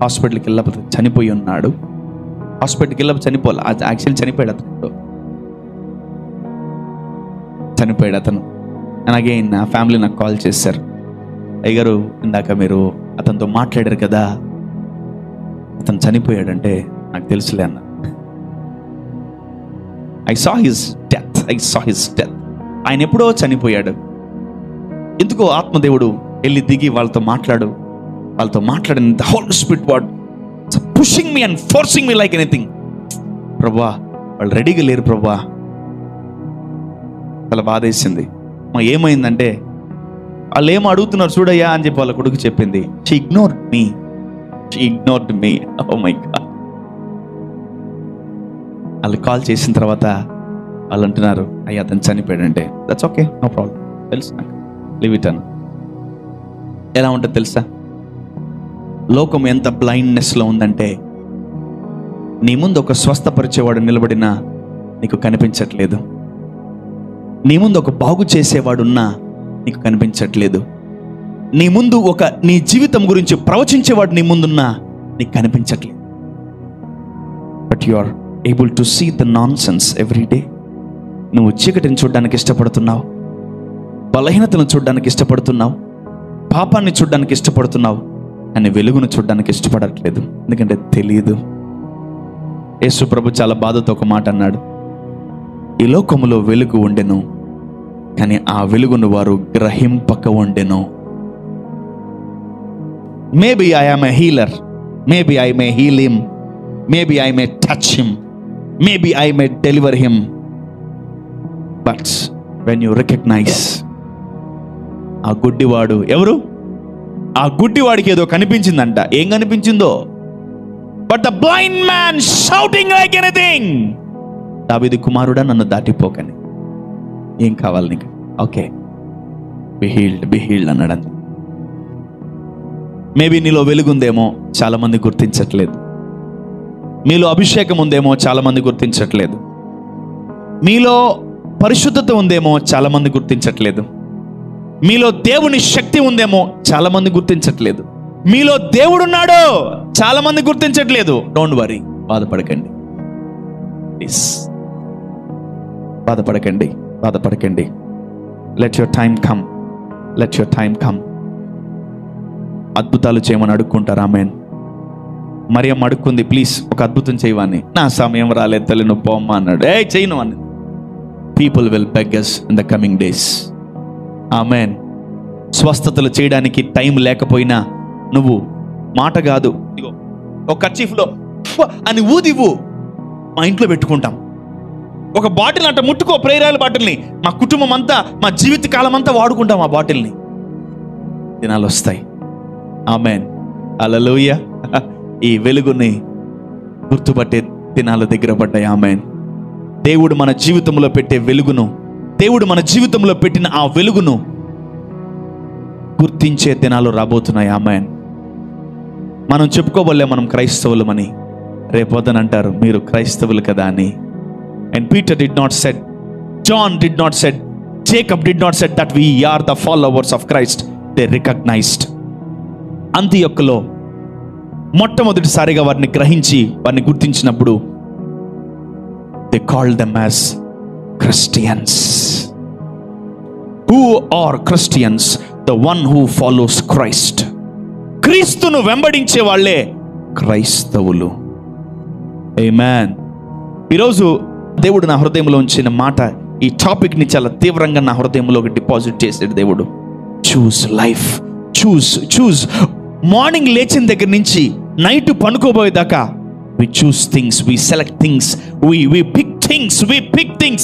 హాస్పిటల్కి వెళ్ళకపోతే చనిపోయి ఉన్నాడు. హాస్పిటల్కి వెళ్ళకపోతే చనిపోలే, యాక్చువల్లీ చనిపోయాడు. అతను. అలాగే నా ఫ్యామిలీ నాకు కాల్ చేశారు, అయ్యగారు ఇందాక మీరు అతనితో మాట్లాడారు కదా, అతను చనిపోయాడంటే. నాకు తెలుసులే అన్న. I saw his death. ఆయన ఎప్పుడో చనిపోయాడు. ఎందుకో ఆత్మదేవుడు వెళ్ళి దిగి వాళ్ళతో మాట్లాడిన the whole spirit what pushing me and forcing me like anything. ప్రభా, వాళ్ళు రెడీగా లేరు ప్రభా. చాలా బాధేసింది. ఏమైందంటే వాళ్ళు ఏమో అడుగుతున్నారు చూడయ్యా అని చెప్పి వాళ్ళ కొడుకు చెప్పింది. She ignored me. Oh my God. వాళ్ళు కాల్ చేసిన తర్వాత వాళ్ళు అంటున్నారు, అయ్యా అతను చనిపోయాడంటే. దట్స్ ఓకే, నో ప్రాబ్లం, తెలుసు నాకు, లీవ్ ఇట్ అన్న. ఎలా ఉంటుంది తెలుసా? లోకం ఎంత బ్లైండ్నెస్లో ఉందంటే నీ ముందు ఒక స్వస్థపరిచేవాడు నిలబడినా నీకు కనిపించట్లేదు. నీ ముందు ఒక బాగు చేసేవాడున్నా నీకు కనిపించట్లేదు. నీ ముందు నీ జీవితం గురించి ప్రవచించేవాడు నీ ముందున్నా నీకు కనిపించట్లేదు. But you are able to see the nonsense every day. నువ్వు చీకటిని చూడడానికి ఇష్టపడుతున్నావు, బలహీనతను చూడడానికి ఇష్టపడుతున్నావు, పాపాన్ని చూడడానికి ఇష్టపడుతున్నావు, అని వెలుగును చూడడానికి ఇష్టపడట్లేదు. ఎందుకంటే తెలియదు. యేసు ప్రభు చాలా బాధతో ఒక మాట అన్నాడు, ఈ లోకములో వెలుగు ఉండెను, కానీ ఆ వెలుగును వారు గ్రహింపక ఉండెను. Maybe I am a healer, maybe I may heal him, maybe I may touch him, maybe I may deliver him, but when you recognise ఆ గుడ్డివాడు ఎవరు? ఆ గుడ్డివాడికి ఏదో కనిపించిందంట. ఏం కనిపించిందో? But the blind man shouting like anything, దావీదు కుమారుడా నన్ను దాటిపోకని. ఏం కావాలి నీకు? ఓకే, బి హీల్డ్ అన్నాడు. మేబీ నీలో వెలుగుందేమో చాలా మంది గుర్తించట్లేదు. మీలో అభిషేకం ఉందేమో చాలా మంది గుర్తించట్లేదు. మీలో పరిశుద్ధత ఉందేమో చాలా మంది గుర్తించట్లేదు. మీలో దేవుని శక్తి ఉందేమో చాలా మంది గుర్తించట్లేదు. మీలో దేవుడున్నాడో చాలా మంది గుర్తించట్లేదు. డోంట్ వరీ, బాధపడకండి ప్లీజ్, బాధపడకండి. Let your time come, let your time come. అద్భుతాలు చేయమని అడుక్కుంటారు. ఆమేన్. మరియమ్మ అడుక్కుంది, ప్లీజ్ ఒక అద్భుతం చేయవాన్ని. నా సమయం రాలేదు తల్లి, నువ్వు పోమ్మా అన్నాడు. చేయను అని. People will beg us in the coming days. ఆమేన్. స్వస్థతలు చేయడానికి టైం లేకపోయినా నువ్వు మాట కాదు, ఇగో ఒక కర్చీఫ్లో అని ఊదివు, మా ఇంట్లో పెట్టుకుంటాం. ఒక బాటిల్ అంట ముట్టుకో, ప్రేరాల బాటిల్ని, మా కుటుంబం అంతా, మా జీవిత కాలం అంతా వాడుకుంటాం ఆ బాటిల్ని. దినాలు వస్తాయి. ఆమేన్. హల్లెలూయా. ఈ వెలుగుని గుర్తుపట్టే దినాలు దగ్గర పడ్డాయి. ఆమేన్. దేవుడు మన జీవితంలో పెట్టే వెలుగును, దేవుడు మన జీవితంలో పెట్టిన ఆ వెలుగును గుర్తించే దినాలు రాబోతున్నాయి. ఆమేన్. మనం చెప్పుకోబోలే మనం క్రైస్తవులమని, రేపొద్దని అంటారు మీరు క్రైస్తవులు కదా అని. And Peter did not said, John did not said, Jacob did not said that we are the followers of Christ. They recognized. అంతియొక్కలో మొట్టమొదటిసారిగా వారిని గ్రహించి వారిని గుర్తించినప్పుడు they called them as Christians. Who are Christians? The one who follows Christ. క్రీస్తును వెంబడించే వాళ్ళే క్రైస్తవులు. ఆమేన్. ఈరోజు దేవుడు నా హృదయంలో ఉంచిన మాట, ఈ టాపిక్ని చాలా తీవ్రంగా నా హృదయంలోకి డిపాజిట్ చేసాడు దేవుడు. చూస్ లైఫ్, చూస్. మార్నింగ్ లేచిన దగ్గర నుంచి night పనుకోబోయేదాకా we choose things, we select things, we pick things.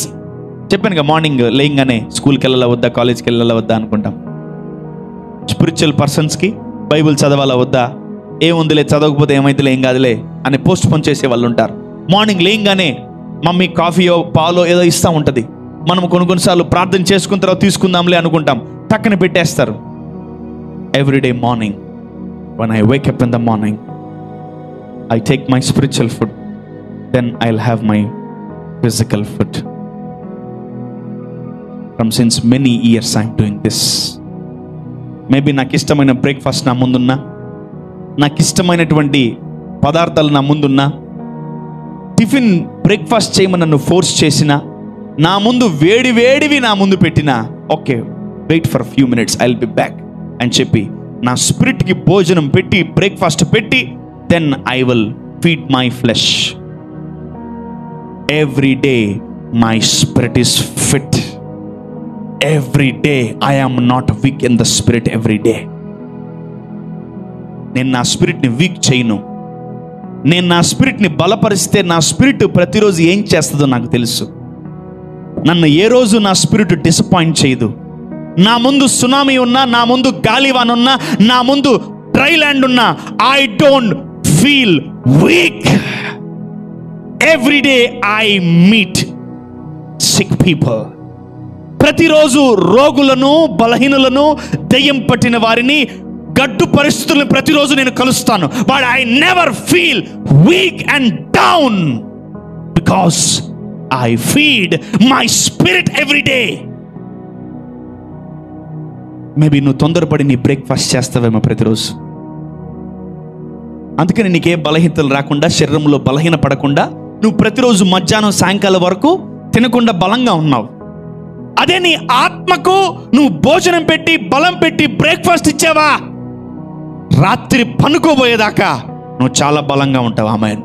చెప్పానుగా, మార్నింగ్ లేయంగానే స్కూల్కి వెళ్ళాలా వద్దా, కాలేజ్కి వెళ్ళాలా వద్దా అనుకుంటాం. స్పిరిచువల్ పర్సన్స్కి బైబిల్ చదవాలా వద్దా, ఏముందిలే చదవకపోతే ఏమైతేలే, ఏం కాదులే అని పోస్ట్ పోన్ చేసే వాళ్ళు ఉంటారు. మార్నింగ్ లేయంగానే మమ్మీ కాఫీయో పాలో ఏదో ఇస్తూ ఉంటుంది. మనం కొన్నిసార్లు ప్రార్థన చేసుకున్న తర్వాత తీసుకుందాంలే అనుకుంటాం, టక్కన పెట్టేస్తారు. Everyday morning when I wake up in the morning, I take my spiritual food, then I'll have my physical food. From since many years I'm doing this. Maybe నాకు ఇష్టమైన బ్రేక్ఫాస్ట్ నా ముందున్నా, నాకు ఇష్టమైనటువంటి పదార్థాలు నా ముందున్నా, టిఫిన్ బ్రేక్ఫాస్ట్ చేయమని నన్ను force చేసిన, నా ముందు వేడివి నా ముందు పెట్టినా, okay wait for few minutes, I will be back అని చెప్పి నా స్పిరిట్కి భోజనం పెట్టి, బ్రేక్ఫాస్ట్ పెట్టి, then I will feed my flesh. Every day my spirit is fit. Every day I am not weak in the spirit. Every day నేను నా స్పిరిట్ని week చేయను. నేను నా స్పిరిట్ని బలపరిస్తే నా స్పిరిట్ ప్రతిరోజు ఏం చేస్తుందో నాకు తెలుసు. నన్ను ఏ రోజు నా స్పిరిట్ డిసప్పాయింట్ చేయదు. నా ముందు సునామీ ఉన్నా, నా ముందు గాలివాన్ ఉన్నా, నా ముందు డ్రై ల్యాండ్ ఉన్నా, I don't feel weak. Every day I meet sick people. ప్రతిరోజు రోగులను, బలహీనులను, దెయ్యం పట్టిన వారిని, గడ్డు పరిస్థితులను ప్రతిరోజు నేను కలుస్తాను. But I never feel week and down because I feed my spirit every day. Maybe నువ్వు తొందరపడి నీ బ్రేక్ఫాస్ట్ చేస్తావేమో ప్రతిరోజు. అందుకని నీకే బలహీనతలు రాకుండా, శరీరంలో బలహీన పడకుండా నువ్వు ప్రతిరోజు మధ్యాహ్నం సాయంకాలం వరకు తినకుండా బలంగా ఉన్నావు. అదే నీ ఆత్మకు నువ్వు భోజనం పెట్టి, బలం పెట్టి బ్రేక్ఫాస్ట్ ఇచ్చావా, రాత్రి పనుకోబోయేదాకా నువ్వు చాలా బలంగా ఉంటావు. Amen.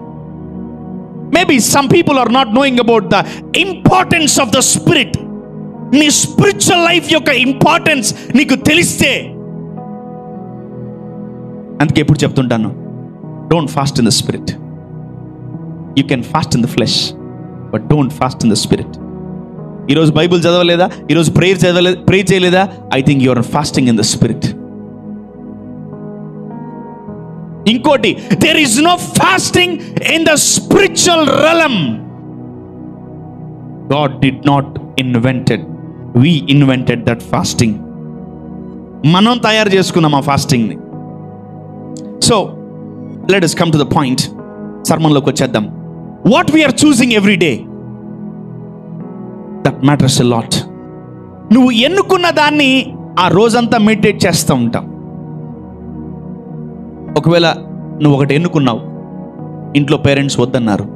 Maybe some people are not knowing about the importance of the spirit. నీ స్పిరిచువల్ లైఫ్ యొక్క ఇంపార్టెన్స్ నీకు తెలిస్తే, అందుకే ఎప్పుడు చెప్తుంటాను, don't fast in the spirit. You can fast in the flesh, but don't fast in the spirit. ఈరోజు Bible చదవలేదా, ఈరోజు ప్రేయర్ చేయలేదా, I think you are fasting in the spirit. ఇంకోటి, there is no fasting in the spiritual realm. God did not invented, we invented that fasting. మనం తయారు చేసుకున్నాం ఆ ఫాస్టింగ్ని. So let us come to the point. సర్మన్లోకి వచ్చేద్దాం. What we are choosing every day, that matters a lot. నువ్వు ఎన్నుకున్న దాన్ని ఆ రోజంతా మెడిటేట్ చేస్తూ ఉంటాం. ఒకవేళ నువ్వు ఒకటి ఎన్నుకున్నావు, ఇంట్లో పేరెంట్స్ వద్దన్నారు,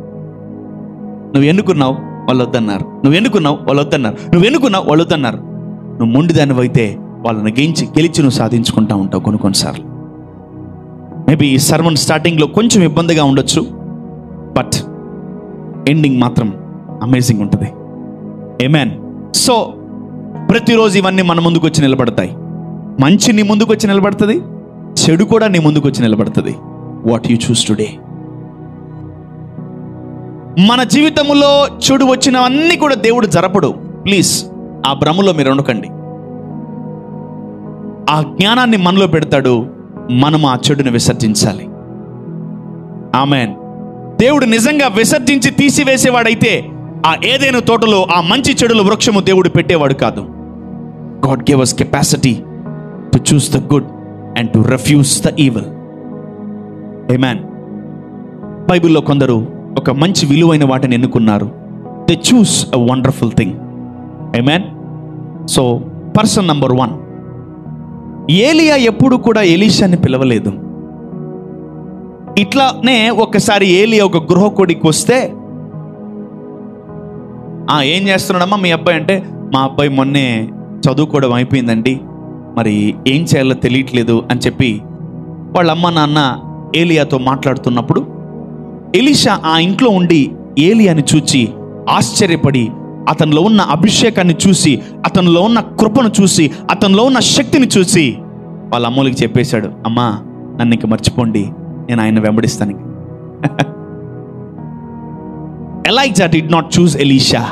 నువ్వు ఎన్నుకున్నావు వాళ్ళు వద్దన్నారు, నువ్వు ఎన్నుకున్నావు వాళ్ళు వద్దన్నారు, నువ్వు ఎన్నుకున్నావు వాళ్ళు వద్దన్నారు. నువ్వు మొండిదానివైతే వాళ్ళని గెలిచి నువ్వు సాధించుకుంటా ఉంటావు కొన్నిసార్లు. మేబీ ఈ సర్మన్ స్టార్టింగ్లో కొంచెం ఇబ్బందిగా ఉండొచ్చు, బట్ ఎండింగ్ మాత్రం అమేజింగ్ ఉంటుంది. ఆమేన్. సో ప్రతిరోజు ఇవన్నీ మన ముందుకు వచ్చి నిలబడతాయి. మంచి నీ ముందుకు వచ్చి నిలబడుతుంది, చెడు కూడా నీ ముందుకు వచ్చి నిలబడుతుంది. What you choose today. మన జీవితంలో చెడు వచ్చినవన్నీ కూడా దేవుడు జరపడు. ప్లీజ్ ఆ భ్రమలో మీరు ఉండకండి. ఆ జ్ఞానాన్ని మనలో పెడతాడు, మనం ఆ చెడుని విసర్జించాలి. ఆమేన్. దేవుడు నిజంగా విసర్జించి తీసివేసేవాడైతే ఆ ఏదైనా తోటలో ఆ మంచి చెడుల వృక్షము దేవుడు పెట్టేవాడు కాదు. God gave us capacity to choose the good and to refuse the evil. Amen. బైబిల్లో కొందరు ఒక మంచి విలువైన వాటిని ఎన్నుకున్నారు. They choose a wonderful thing. Amen. So person number 1, ఏలియా ఎప్పుడు కూడా ఎలీషాని పిలవలేదు. ఇట్లానే ఒకసారి ఏలియా ఒక గృహకోడికి వస్తే, ఏం చేస్తున్నాడమ్మా మీ అబ్బాయి అంటే, మా అబ్బాయి మొన్నే చదువుకోవడం అయిపోయిందండి, మరి ఏం చేయాలో తెలియట్లేదు అని చెప్పి వాళ్ళ అమ్మ నాన్న ఏలియాతో మాట్లాడుతున్నప్పుడు ఎలీషా ఆ ఇంట్లో ఉండి ఏలియాని చూచి ఆశ్చర్యపడి, అతనిలో ఉన్న అభిషేకాన్ని చూసి, అతనిలో ఉన్న కృపను చూసి, అతనిలో ఉన్న శక్తిని చూసి వాళ్ళ అమ్మలకి చెప్పేశాడు, అమ్మా నన్ను ఇంక మర్చిపోండి, నేను ఆయన వెంబడిస్తాను. Elijah did not choose Elisha.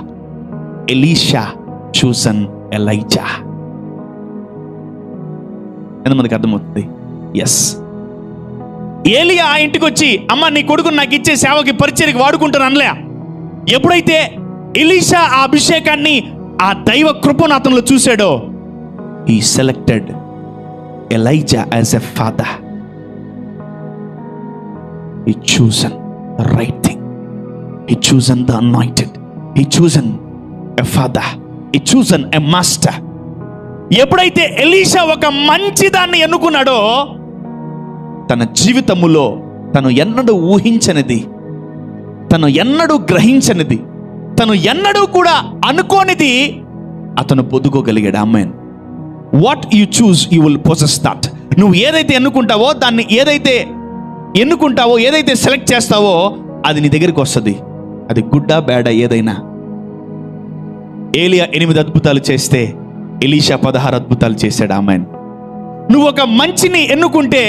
Elisha chosen Elijah. ఎంతమందికి అర్థమవుతుంది? ఎస్. ఏలియా ఆ ఇంటికి వచ్చి, అమ్మ నీ కొడుకుని నాకు ఇచ్చే సేవకి పరిచర్యకి వాడుకుంటాను అనలే. ఎప్పుడైతే ఎలీషా ఆ అభిషేకాన్ని, ఆ దైవ కృపను అతనిలో చూశాడో, he selected Elijah as a father. He chosen the right thing. He chosen the anointed. He chosen a father. He chosen a master. ఎప్పుడైతే ఎలీషా ఒక మంచి దాన్ని ఎన్నుకున్నాడో, తన జీవితములో తను ఎన్నడూ ఊహించనిది, తను ఎన్నడూ గ్రహించనిది, తను ఎన్నడూ కూడా అనుకోనిది అతను పొందుకోగలిగాడు. Amen. What you choose you will possess that. నువ్వు ఏదైతే ఎన్నుకుంటావో, దాన్ని ఏదైతే ఎన్నుకుంటావో, ఏదైతే సెలెక్ట్ చేస్తావో, అది నీ దగ్గరికి వస్తుంది. అది గుడ్డా బ్యాడా ఏదైనా. ఏలియా 8 అద్భుతాలు చేస్తే ఎలీషా 16 అద్భుతాలు చేశాడు. ఆమేన్. నువ్వు ఒక మంచిని ఎన్నుకుంటే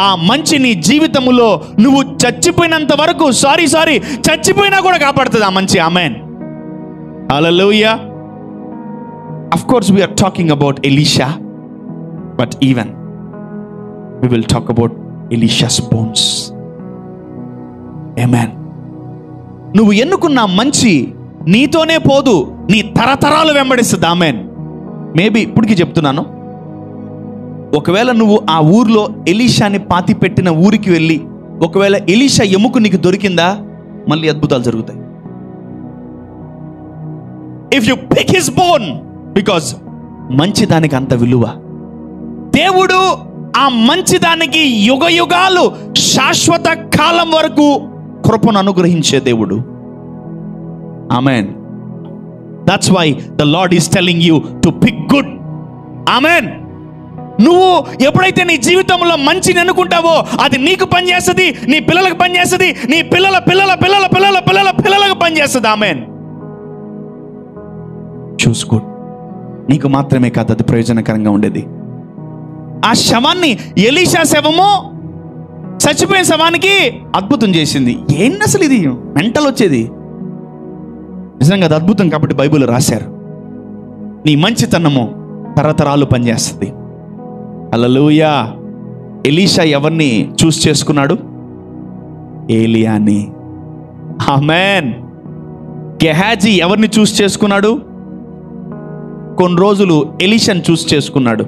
ఆ మంచిని జీవితములో నువ్వు చచ్చిపోయినంత వరకు, చచ్చిపోయినా కూడా కాపాడుతుంది ఆ మంచి. ఆమేన్. హల్లెలూయా. Of course we are talking about Elisha, but even we will talk about Elisha's bones. Amen. నువ్వు ఎన్నుకున్న మంచి నీతోనే పోదు, నీ తరతరాలు వెంబడిస్తుంది. ఆమేన్. మేబీ ఇప్పటికి చెప్తున్నాను, ఒకవేళ నువ్వు ఆ ఊర్లో ఎలీషాని పాతి పెట్టిన ఊరికి వెళ్ళి ఒకవేళ ఎలీషా ఎముక నీకు దొరికిందా, మళ్ళీ అద్భుతాలు జరుగుతాయి. If you pick his bone, because మంచిదానికి అంత విలువ. దేవుడు ఆ మంచిదానికి యుగ యుగాలు, శాశ్వత కాలం వరకు కృపను అనుగ్రహించే దేవుడు. Amen. That's why the Lord is telling you to pick good. Amen. నువ్వు ఎప్పుడైతే నీ జీవితంలో మంచిని అనుకుంటావో, అది నీకు పనిచేస్తుంది, నీ పిల్లలకు పనిచేస్తుంది, నీ పిల్లల పిల్లల పిల్లల పిల్లల పిల్లల పిల్లలకు పనిచేస్తుంది. ఆమేన్. Choose good. నీకు మాత్రమే కాదు అది ప్రయోజనకరంగా ఉండేది. ఆ శవాన్ని, ఎలీషా శవము చచ్చిపోయిన శవానికి అద్భుతం చేసింది. ఏంటి అసలు ఇది, మెంటల్ వచ్చేది. నిజంగా అది అద్భుతం కాబట్టి బైబిల్ రాశారు. నీ మంచితనము తరతరాలు పనిచేస్తుంది. హల్లెలూయా. ఎలీషా ఎవరిని చూస్ చేసుకున్నాడు? ఏలియాని. ఆమేన్. గెహాజీ ఎవరిని చూస్ చేసుకున్నాడు? కొన్ని రోజులు ఎలీషాని చూస్ చేసుకున్నాడు.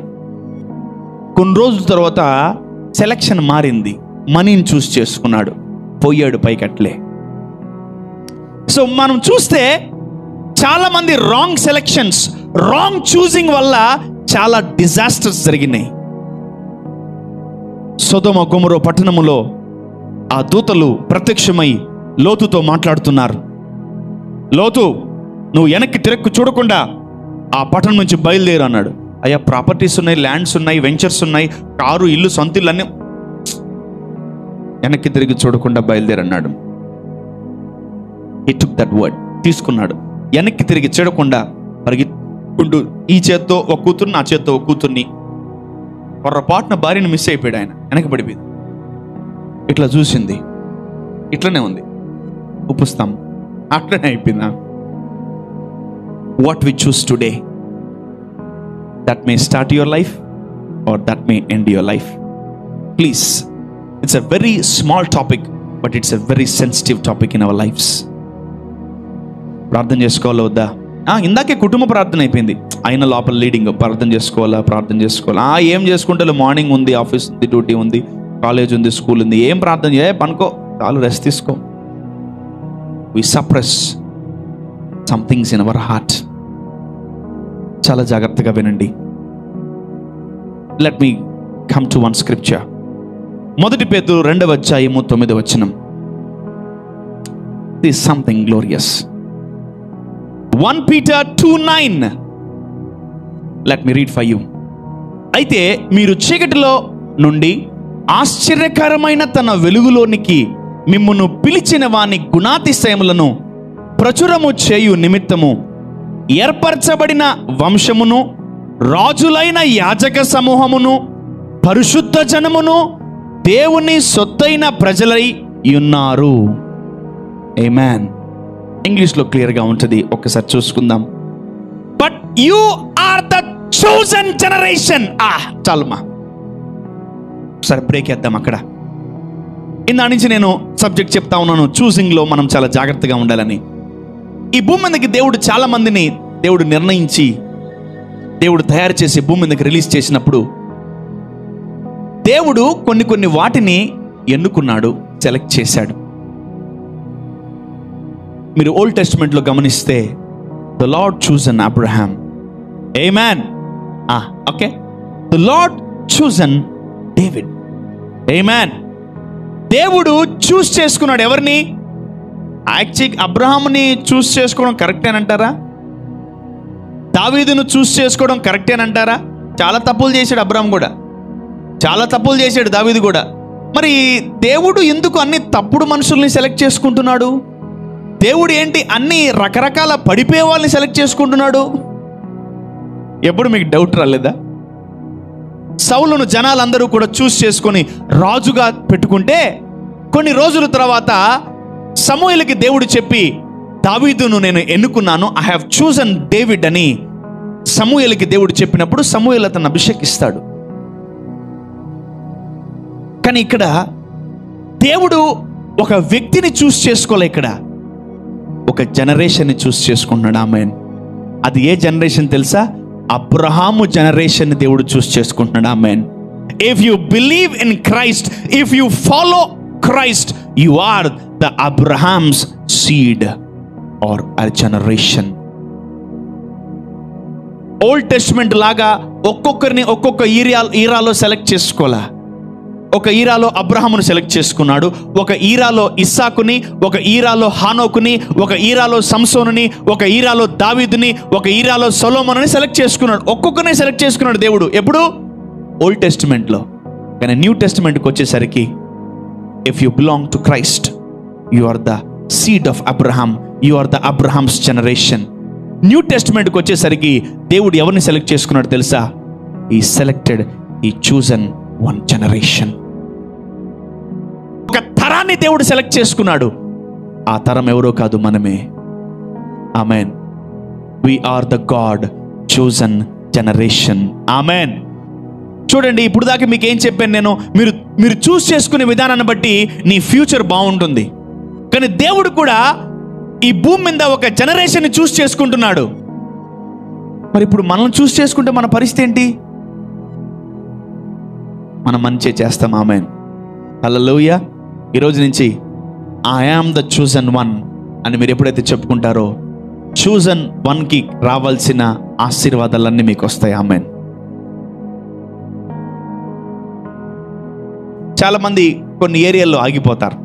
కొన్ని రోజుల తర్వాత సెలక్షన్ మారింది, మనీని చూస్ చేసుకున్నాడు, పోయాడు పైకట్లే. సో మనం చూస్తే చాలా మంది రాంగ్ సెలెక్షన్స్, రాంగ్ చూసింగ్ వల్ల చాలా డిజాస్టర్స్ జరిగినాయి. సొదొమ గొమొర పట్టణములో ఆ దూతలు ప్రత్యక్షమై లోతుతో మాట్లాడుతున్నారు. లోతు, నువ్వు వెనక్కి తిరక్కు చూడకుండా ఆ పట్టణం నుంచి బయలుదేరు అన్నాడు. అయ్యా, ప్రాపర్టీస్ ఉన్నాయి, ల్యాండ్స్ ఉన్నాయి, వెంచర్స్ ఉన్నాయి, కారు, ఇల్లు, సొంత ఇల్లు అన్నీ. వెనక్కి తిరిగి చూడకుండా బయలుదేరు అన్నాడు. హి టుక్ దట్ వర్డ్, తీసుకున్నాడు. వెనక్కి తిరిగి చూడకుండా పరిగెత్తుకుంటూ ఈ చేత్తో ఒక కూతుర్ని, నా చేత్తో ఒక కూతుర్ని, పొర్రపాటున భార్యను మిస్ అయిపోయాడు. ఆయన వెనక్కి పడిపోయింది. ఇట్లా చూసింది, ఇట్లనే ఉంది, ఉప్పుస్తాం, అట్లనే అయిపోయిందా. What we choose today, that may start your life or that may end your life. Please, it's a very small topic, but it's a very sensitive topic in our lives. ప్రార్థన చేసుకోవాలా వద్దా? ఇందాకే కుటుంబ ప్రార్థన అయిపోయింది, అయినా లోపల లీడింగ్ ప్రార్థన చేసుకోవాలా. ఏం చేసుకుంటే మార్నింగ్ ఉంది, ఆఫీస్ ఉంది, డ్యూటీ ఉంది, కాలేజ్ ఉంది, స్కూల్ ఉంది, ఏం ప్రార్థన చేయ, పనుకో, చాలు, రెస్ట్ తీసుకో. We suppress some things in our heart. చాలా జాగ్రత్తగా వినండి. Let me come to one scripture. 1 పేతురు 2వ అధ్యాయము 9వ వచనం. This is something glorious. 1 Peter 2:9. Let me read for you. అయితే మీరు చీకటిలో నుండి ఆశ్చర్యకరమైన తన వెలుగులోనికి మిమ్మును పిలిచిన వాని గుణాతిశయములను ప్రచురము చేయు నిమిత్తము ఏర్పరచబడిన వంశమును, రాజులైన యాజక సమూహమును, పరిశుద్ధ జనమును, దేవుని సొత్తైన ప్రజలై ఉన్నారు. ఆమేన్. ఇంగ్లీష్లో క్లియర్గా ఉంటుంది, ఒక్కసారి చూసుకుందాం. But you are the chosen generation. చాలుమా, సరే బ్రేక్ వేద్దాం అక్కడ. ఇందా నుంచి నేను సబ్జెక్ట్ చెప్తా ఉన్నాను, చూసింగ్లో మనం చాలా జాగ్రత్తగా ఉండాలని. ఈ భూమి మీదకి దేవుడు చాలా మందిని దేవుడు నిర్ణయించి, దేవుడు తయారు చేసి భూమి మీదకి రిలీజ్ చేసినప్పుడు దేవుడు కొన్ని వాటిని ఎన్నుకున్నాడు, సెలెక్ట్ చేశాడు. మీరు ఓల్డ్ టెస్టిమెంట్లో గమనిస్తే the Lord chosen Abraham. Amen. Okay, the Lord chosen David. Amen. దేవుడు చూస్ చేసుకున్నాడు ఎవరిని? యాక్చువల్లీ అబ్రహాముని చూస్ చేసుకోవడం కరెక్టేనంటారా? దావీదును చూస్ చేసుకోవడం కరెక్టేనంటారా? చాలా తప్పులు చేశాడు అబ్రహాం కూడా, చాలా తప్పులు చేశాడు దావీదు కూడా. మరి దేవుడు ఎందుకు అన్ని తప్పుడు మనుషుల్ని సెలెక్ట్ చేసుకుంటున్నాడు? దేవుడు ఏంటి అన్ని రకరకాల పడిపోయే వాళ్ళని సెలెక్ట్ చేసుకుంటున్నాడు? ఎప్పుడు మీకు డౌట్ రాలేదా? సౌలును జనాలందరూ కూడా చూస్ చేసుకొని రాజుగా పెట్టుకుంటే కొన్ని రోజుల తర్వాత సమూయేలుకి దేవుడు చెప్పి, దావీదును నేను ఎన్నుకున్నాను, ఐ హావ్ చూజన్ డేవిడ్ అని సమూయేలుకి దేవుడు చెప్పినప్పుడు సమూయేలు అతన్ని అభిషేకిస్తాడు. కానీ ఇక్కడ దేవుడు ఒక వ్యక్తిని చూస్ చేసుకోలే, ఇక్కడ ఒక జనరేషన్ని చూస్ చేసుకున్నాడు. ఆమేన్. అది ఏ జనరేషన్ తెలుసా? అబ్రహాము జనరేషన్ దేవుడు చూస్ చేసుకుంటున్నాడు. Amen. If you believe in Christ, if you follow Christ, you are the Abraham's seed are a generation. Old testament లాగా ఒక్కొక్కరిని ఒక్కొక్క ఈరాలో సెలెక్ట్ చేసుకోవాలా. ఒక ఈరాలో అబ్రహామును సెలెక్ట్ చేసుకున్నాడు, ఒక ఈరాలో ఇస్సాకుని, ఒక ఈరాలో హానోకుని, ఒక ఈరాలో సంసోనుని, ఒక ఈరాలో దావీదుని, ఒక ఈరాలో సొలొమోనుని సెలెక్ట్ చేసుకున్నాడు. ఒక్కొక్కరిని సెలెక్ట్ చేసుకున్నాడు దేవుడు. ఎప్పుడు? ఓల్డ్ టెస్టిమెంట్లో. కానీ న్యూ టెస్టిమెంట్కి వచ్చేసరికి if you belong to Christ, you are the seed of Abraham, you are the Abraham's generation. New టెస్టిమెంట్కి వచ్చేసరికి దేవుడు ఎవరిని సెలెక్ట్ చేసుకున్నాడు తెలుసా? ఈ సెలెక్టెడ్, ఈ చూజన్ వన్ జనరేషన్. ఒక తరాన్ని దేవుడు సెలెక్ట్ చేసుకున్నాడు. ఆ తరం ఎవరో కాదు, మనమే. Amen. We are the God chosen generation. Amen. చూడండి, ఇప్పుడు దాకా మీకు ఏం చెప్పాను నేను? మీరు చూస్ చేసుకునే విధానాన్ని బట్టి నీ ఫ్యూచర్ బాగుంటుంది. కానీ దేవుడు కూడా ఈ భూమి మీద ఒక జనరేషన్ ని చూస్ చేసుకుంటున్నాడు. మరి ఇప్పుడు మనల్ని చూస్ చేసుకుంటే మన పరిస్థితి ఏంటి? మనం మంచి చేస్తాం. ఆమేన్. హల్లెలూయా. ఈరోజు నుంచి I am the chosen one అని మీరు ఎప్పుడైతే చెప్పుకుంటారో, చూజన్ వన్కి రావాల్సిన ఆశీర్వాదాలన్నీ మీకు వస్తాయి. ఆమేన్. చాలామంది కొన్ని ఏరియాల్లో ఆగిపోతారు.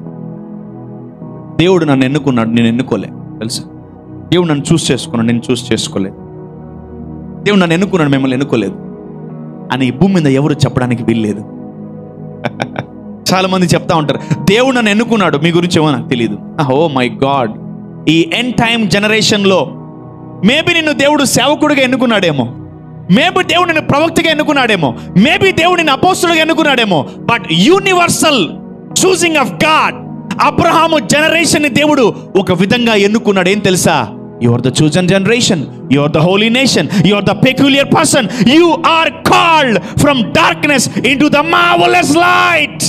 దేవుడు నన్ను ఎన్నుకున్నాడు, నేను ఎన్నుకోలే. తెలుసా? దేవుడు నన్ను చూస్ చేసుకున్నాడు, నేను చూస్ చేసుకోలేదు. దేవుడు నన్ను ఎన్నుకున్నాడు, మిమ్మల్ని ఎన్నుకోలేదు అని ఈ భూమి మీద ఎవరు చెప్పడానికి వీల్లేదు. చాలా మంది చెప్తా ఉంటారు, దేవుడు నన్ను ఎన్నుకున్నాడు, మీ గురించి ఏమో నాకు తెలియదు. ఓ మై గాడ్, ఈ ఎండ్ టైమ్ జనరేషన్లో మేబీ నిన్ను దేవుడు సేవకుడిగా ఎన్నుకున్నాడేమో, మేబీ దేవుడు నిన్ను ప్రవక్తగా ఎన్నుకున్నాడేమో, మేబీ దేవుడు నిన్ను అపోస్తులుగా ఎన్నుకున్నాడేమో. But universal choosing of God, Abraham generation ని దేవుడు ఒక విధంగా ఎన్నుకున్నాడు. ఏం తెలుసా? You are the chosen generation. You are the holy nation. You are the peculiar person. You are called from darkness into the marvelous light.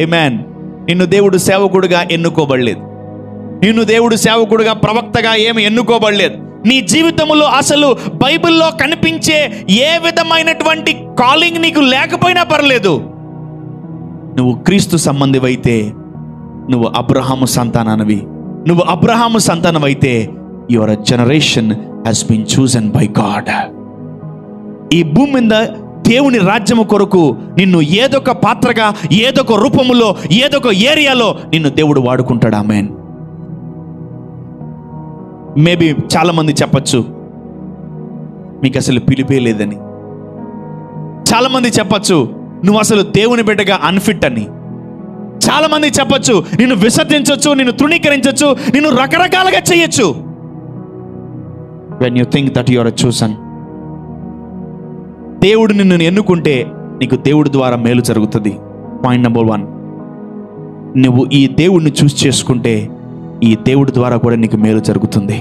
Amen. నిన్ను దేవుడు సేవకుడిగా ఎన్నుకోబడలేదు. నిన్ను దేవుడు సేవకుడిగా ప్రవక్తగా ఏమి ఎన్నుకోబడలేదు. నీ జీవితంలో అసలు బైబిల్లో కనిపించే ఏ విధమైనటువంటి కాలింగ్ నీకు లేకపోయినా పర్లేదు. నువ్వు క్రీస్తు సంబంధివైతే నువ్వు అబ్రహాము సంతానానివి. నువ్వు అబ్రహాము సంతానమైతే your generation has been chosen by God. ఈ భూమి మీద దేవుని రాజ్యము కొరకు నిన్ను ఏదొక పాత్రగా, ఏదొక రూపములో, ఏదొక ఏరియాలో నిన్ను దేవుడు వాడుకుంటాడు. ఆమేన్. మేబీ చాలా మంది చెప్పచ్చు, మీకు అసలు పిలిపే లేదని. చాలా మంది చెప్పచ్చు, నువ్వు అసలు దేవుని బిడ్డగా అన్ఫిట్ అని. చాలా మంది చెప్పచ్చు, నిన్ను విసర్జించవచ్చు, నిన్ను తృణీకరించవచ్చు, నిన్ను రకరకాలుగా చేయొచ్చు. when you think that you are chosen, దేవుడు నిన్ను ఎన్నుకుంటే నీకు దేవుడి ద్వారా మేలు జరుగుతుంది. పాయింట్ నెంబర్ 1, నువ్వు ఈ దేవుడిని చూస్ చేసుకుంటే ఈ దేవుడి ద్వారా కూడా నీకు మేలు జరుగుతుంది.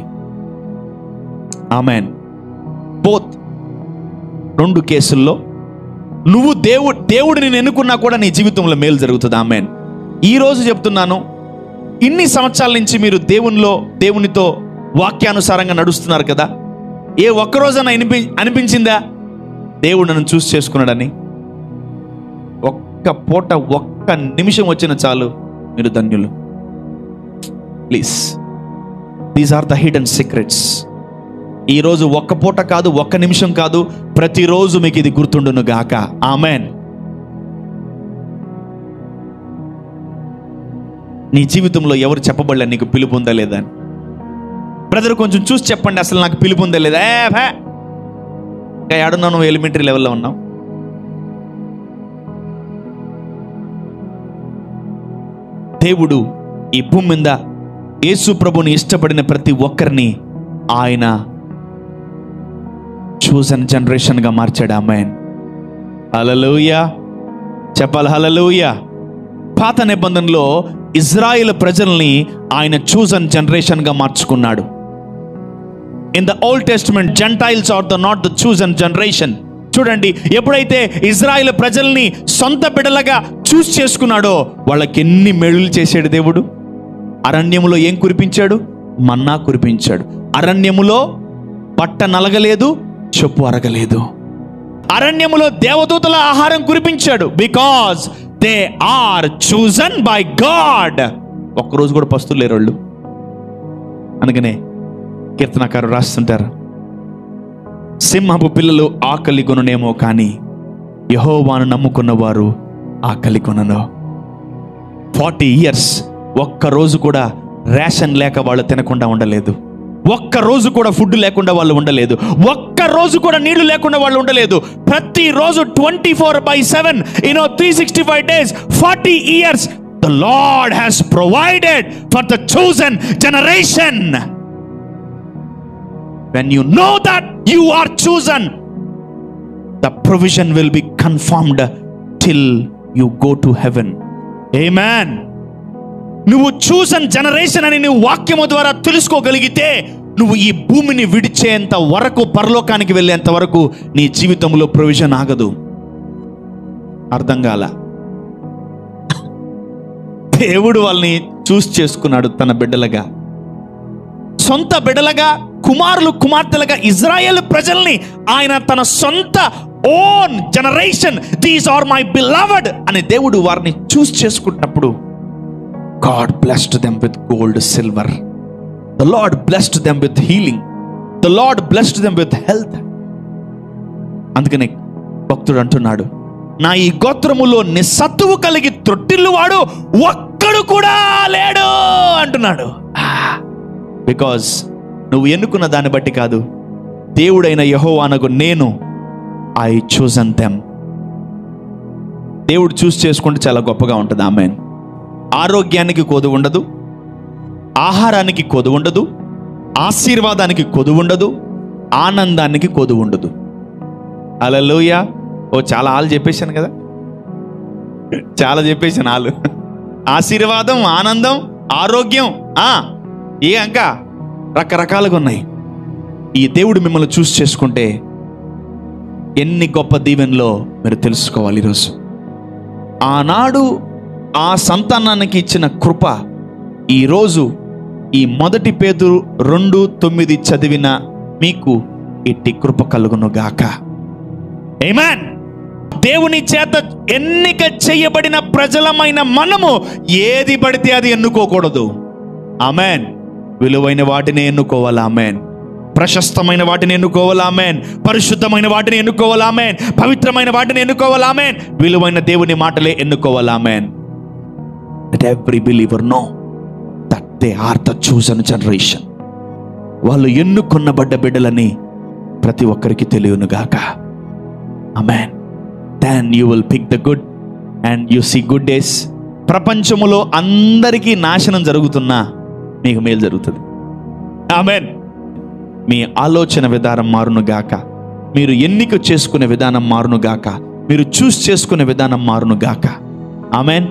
ఆమేన్. బోత్, 2 కేసుల్లో నువ్వు దేవుడు నిన్ను ఎన్నుకున్నా కూడా నీ జీవితంలో మేలు జరుగుతుంది. ఆమేన్. ఈ రోజు చెప్తున్నాను, ఇన్ని సంవత్సరాల నుంచి మీరు దేవునితో వాక్యానుసారంగా నడుస్తున్నారు కదా, ఏ ఒక్కరోజైనా అనిపించిందా దేవుడు నన్ను చూస్ చేసుకున్నాడని? ఒక్క పూట, ఒక్క నిమిషం వచ్చిన చాలు మీరు ధన్యులు. Please, these are the hidden secrets. ఈరోజు ఒక్క పూట కాదు, ఒక్క నిమిషం కాదు, ప్రతిరోజు మీకు ఇది గుర్తుండును గాక. ఆమేన్. నీ జీవితంలో ఎవరు చెప్పబడలే నీకు పిలుపు ఉందా లేదా అని? బ్రదర్ కొంచెం చూసి చెప్పండి, అసలు నాకు పిలుపు ఉందా లేదా? ఇంకా ఏడున్నావు? నువ్వు ఎలిమెంటరీ లెవెల్లో ఉన్నావు. దేవుడు ఈ భూమి మీద యేసు ప్రభుని ఇష్టపడిన ప్రతి ఒక్కరిని ఆయన చూసన్ జనరేషన్గా మార్చాడు. ఆమేన్. హల్లెలూయా. చెప్పాలి హల్లెలూయా. పాత నిబంధనలో ఇజ్రాయేల్ ప్రజల్ని ఆయన చూసన్ జనరేషన్గా మార్చుకున్నాడు. In the old testament gentiles are not the chosen generation. చూడండి, ఎప్పుడైతే ఇజ్రాయేల్ ప్రజల్ని సొంత బిడ్డలుగా చూస్ చేసుకున్నాడో వాళ్ళకి ఎన్ని మేలులు చేశాడు దేవుడు. అరణ్యములో ఏం కురిపించాడు? మన్నా కురిపించాడు. అరణ్యములో బట్ట నలగలేదు, చెప్పు అరగలేదు. అరణ్యములో దేవదూతల ఆహారం కురిపించాడు. Because they are chosen by God. ఒక్కరోజు కూడా పస్తులు లేరు వాళ్ళు. అందుకనే కీర్తనకారు రాస్తుంటారు, సింహపు పిల్లలు ఆకలి కొనునేమో కానీ యెహోవాను నమ్ముకున్న వారు ఆకలి కొనను. 40 years ఒక్కరోజు కూడా రేషన్ లేక వాళ్ళు తినకుండా ఉండలేదు. ఒక్కరోజు కూడా ఫుడ్ లేకుండా వాళ్ళు ఉండలేదు. ఒక్కరోజు కూడా నీళ్లు లేకుండా వాళ్ళు ఉండలేదు. ప్రతిరోజు 24/7, 365 days, 40 years the Lord has provided for the chosen generation. When you know that you are chosen, the provision will be confirmed till you go to heaven. Amen. నువ్వు చూసన్ జనరేషన్ అని నువ్వు వాక్యము ద్వారా తెలుసుకోగలిగితే నువ్వు ఈ భూమిని విడిచేంత వరకు, పరలోకానికి వెళ్ళేంత వరకు నీ జీవితంలో ప్రొవిజన్ ఆగదు. అర్థం కాల? దేవుడు వాళ్ళని చూస్ చేసుకున్నాడు తన బిడ్డలుగా, సొంత బిడ్డలుగా, కుమారులు కుమార్తెలుగా. ఇజ్రాయేల్ ప్రజల్ని ఆయన తన సొంత own generation, these are my beloved అని దేవుడు వారిని చూస్ చేసుకున్నప్పుడు God blessed them with gold, silver. The Lord blessed them with healing. The Lord blessed them with health. అందుకనే భక్తుడు అంటున్నాడు, నా ఈ గోత్రములో నిస్సత్తువు కలిగి త్రొట్టిల్లువాడు ఒక్కడు కూడా లేడు అంటున్నాడు. బికాజ్ నువ్వు ఎన్నుకున్న దాన్ని బట్టి కాదు, దేవుడైన యెహోవానగు నేను ఐ చూసన్ దెమ్. దేవుడు చూస్ చేసుకుంటే చాలా గొప్పగా ఉంటుంది. ఆమేన్. ఆరోగ్యానికి కొదువు ఉండదు, ఆహారానికి కొదువు ఉండదు, ఆశీర్వాదానికి కొదువు ఉండదు, ఆనందానికి కొదువు ఉండదు. హల్లెలూయా. ఓ చాలా ఆలు చెప్పేశాను కదా, చాలా చెప్పేశాను ఆలు. ఆశీర్వాదం, ఆనందం, ఆరోగ్యం, ఏ ఇంకా రకరకాలుగా ఉన్నాయి. ఈ దేవుడు మిమ్మల్ని చూస్ చేసుకుంటే ఎన్ని గొప్ప దీవెనలో మీరు తెలుసుకోవాలి. ఈరోజు ఆనాడు ఆ సంతానానికి ఇచ్చిన కృప ఈరోజు ఈ 1 పేతురు 2:9 చదివిన మీకు ఇట్టి కృప కలుగును గాక. ఆమేన్. దేవుని చేత ఎన్నిక చేయబడిన ప్రజలమైన మనము ఏది పడితే అది ఎన్నుకోకూడదు. ఆమేన్. విలువైన వాటిని ఎన్నుకోవాలి. ఆమేన్. ప్రశస్తమైన వాటిని ఎన్నుకోవాలి. ఆమేన్. పరిశుద్ధమైన వాటిని ఎన్నుకోవాలి. ఆమేన్. పవిత్రమైన వాటిని ఎన్నుకోవాలి. ఆమేన్. విలువైన దేవుని మాటలే ఎన్నుకోవాలి. ఆమేన్. Let every believer know that they are the chosen generation. వాళ్ళు ఎన్నుకొన్నబడ్డ బిడ్డలని ప్రతి ఒక్కరికి తెలియను గాక. ఆమేన్. Then you will pick the good and you see good days. ప్రపంచములో అందరికీ నాశనం జరుగుతున్నా మీకు మేలు జరుగుతుంది. ఆమేన్. మీ ఆలోచన విధానం మారును గాక, మీరు ఎన్నిక చేసుకునే విధానం మారును గాక, మీరు చూస్ చేసుకునే విధానం మారును గాక. ఆమేన్.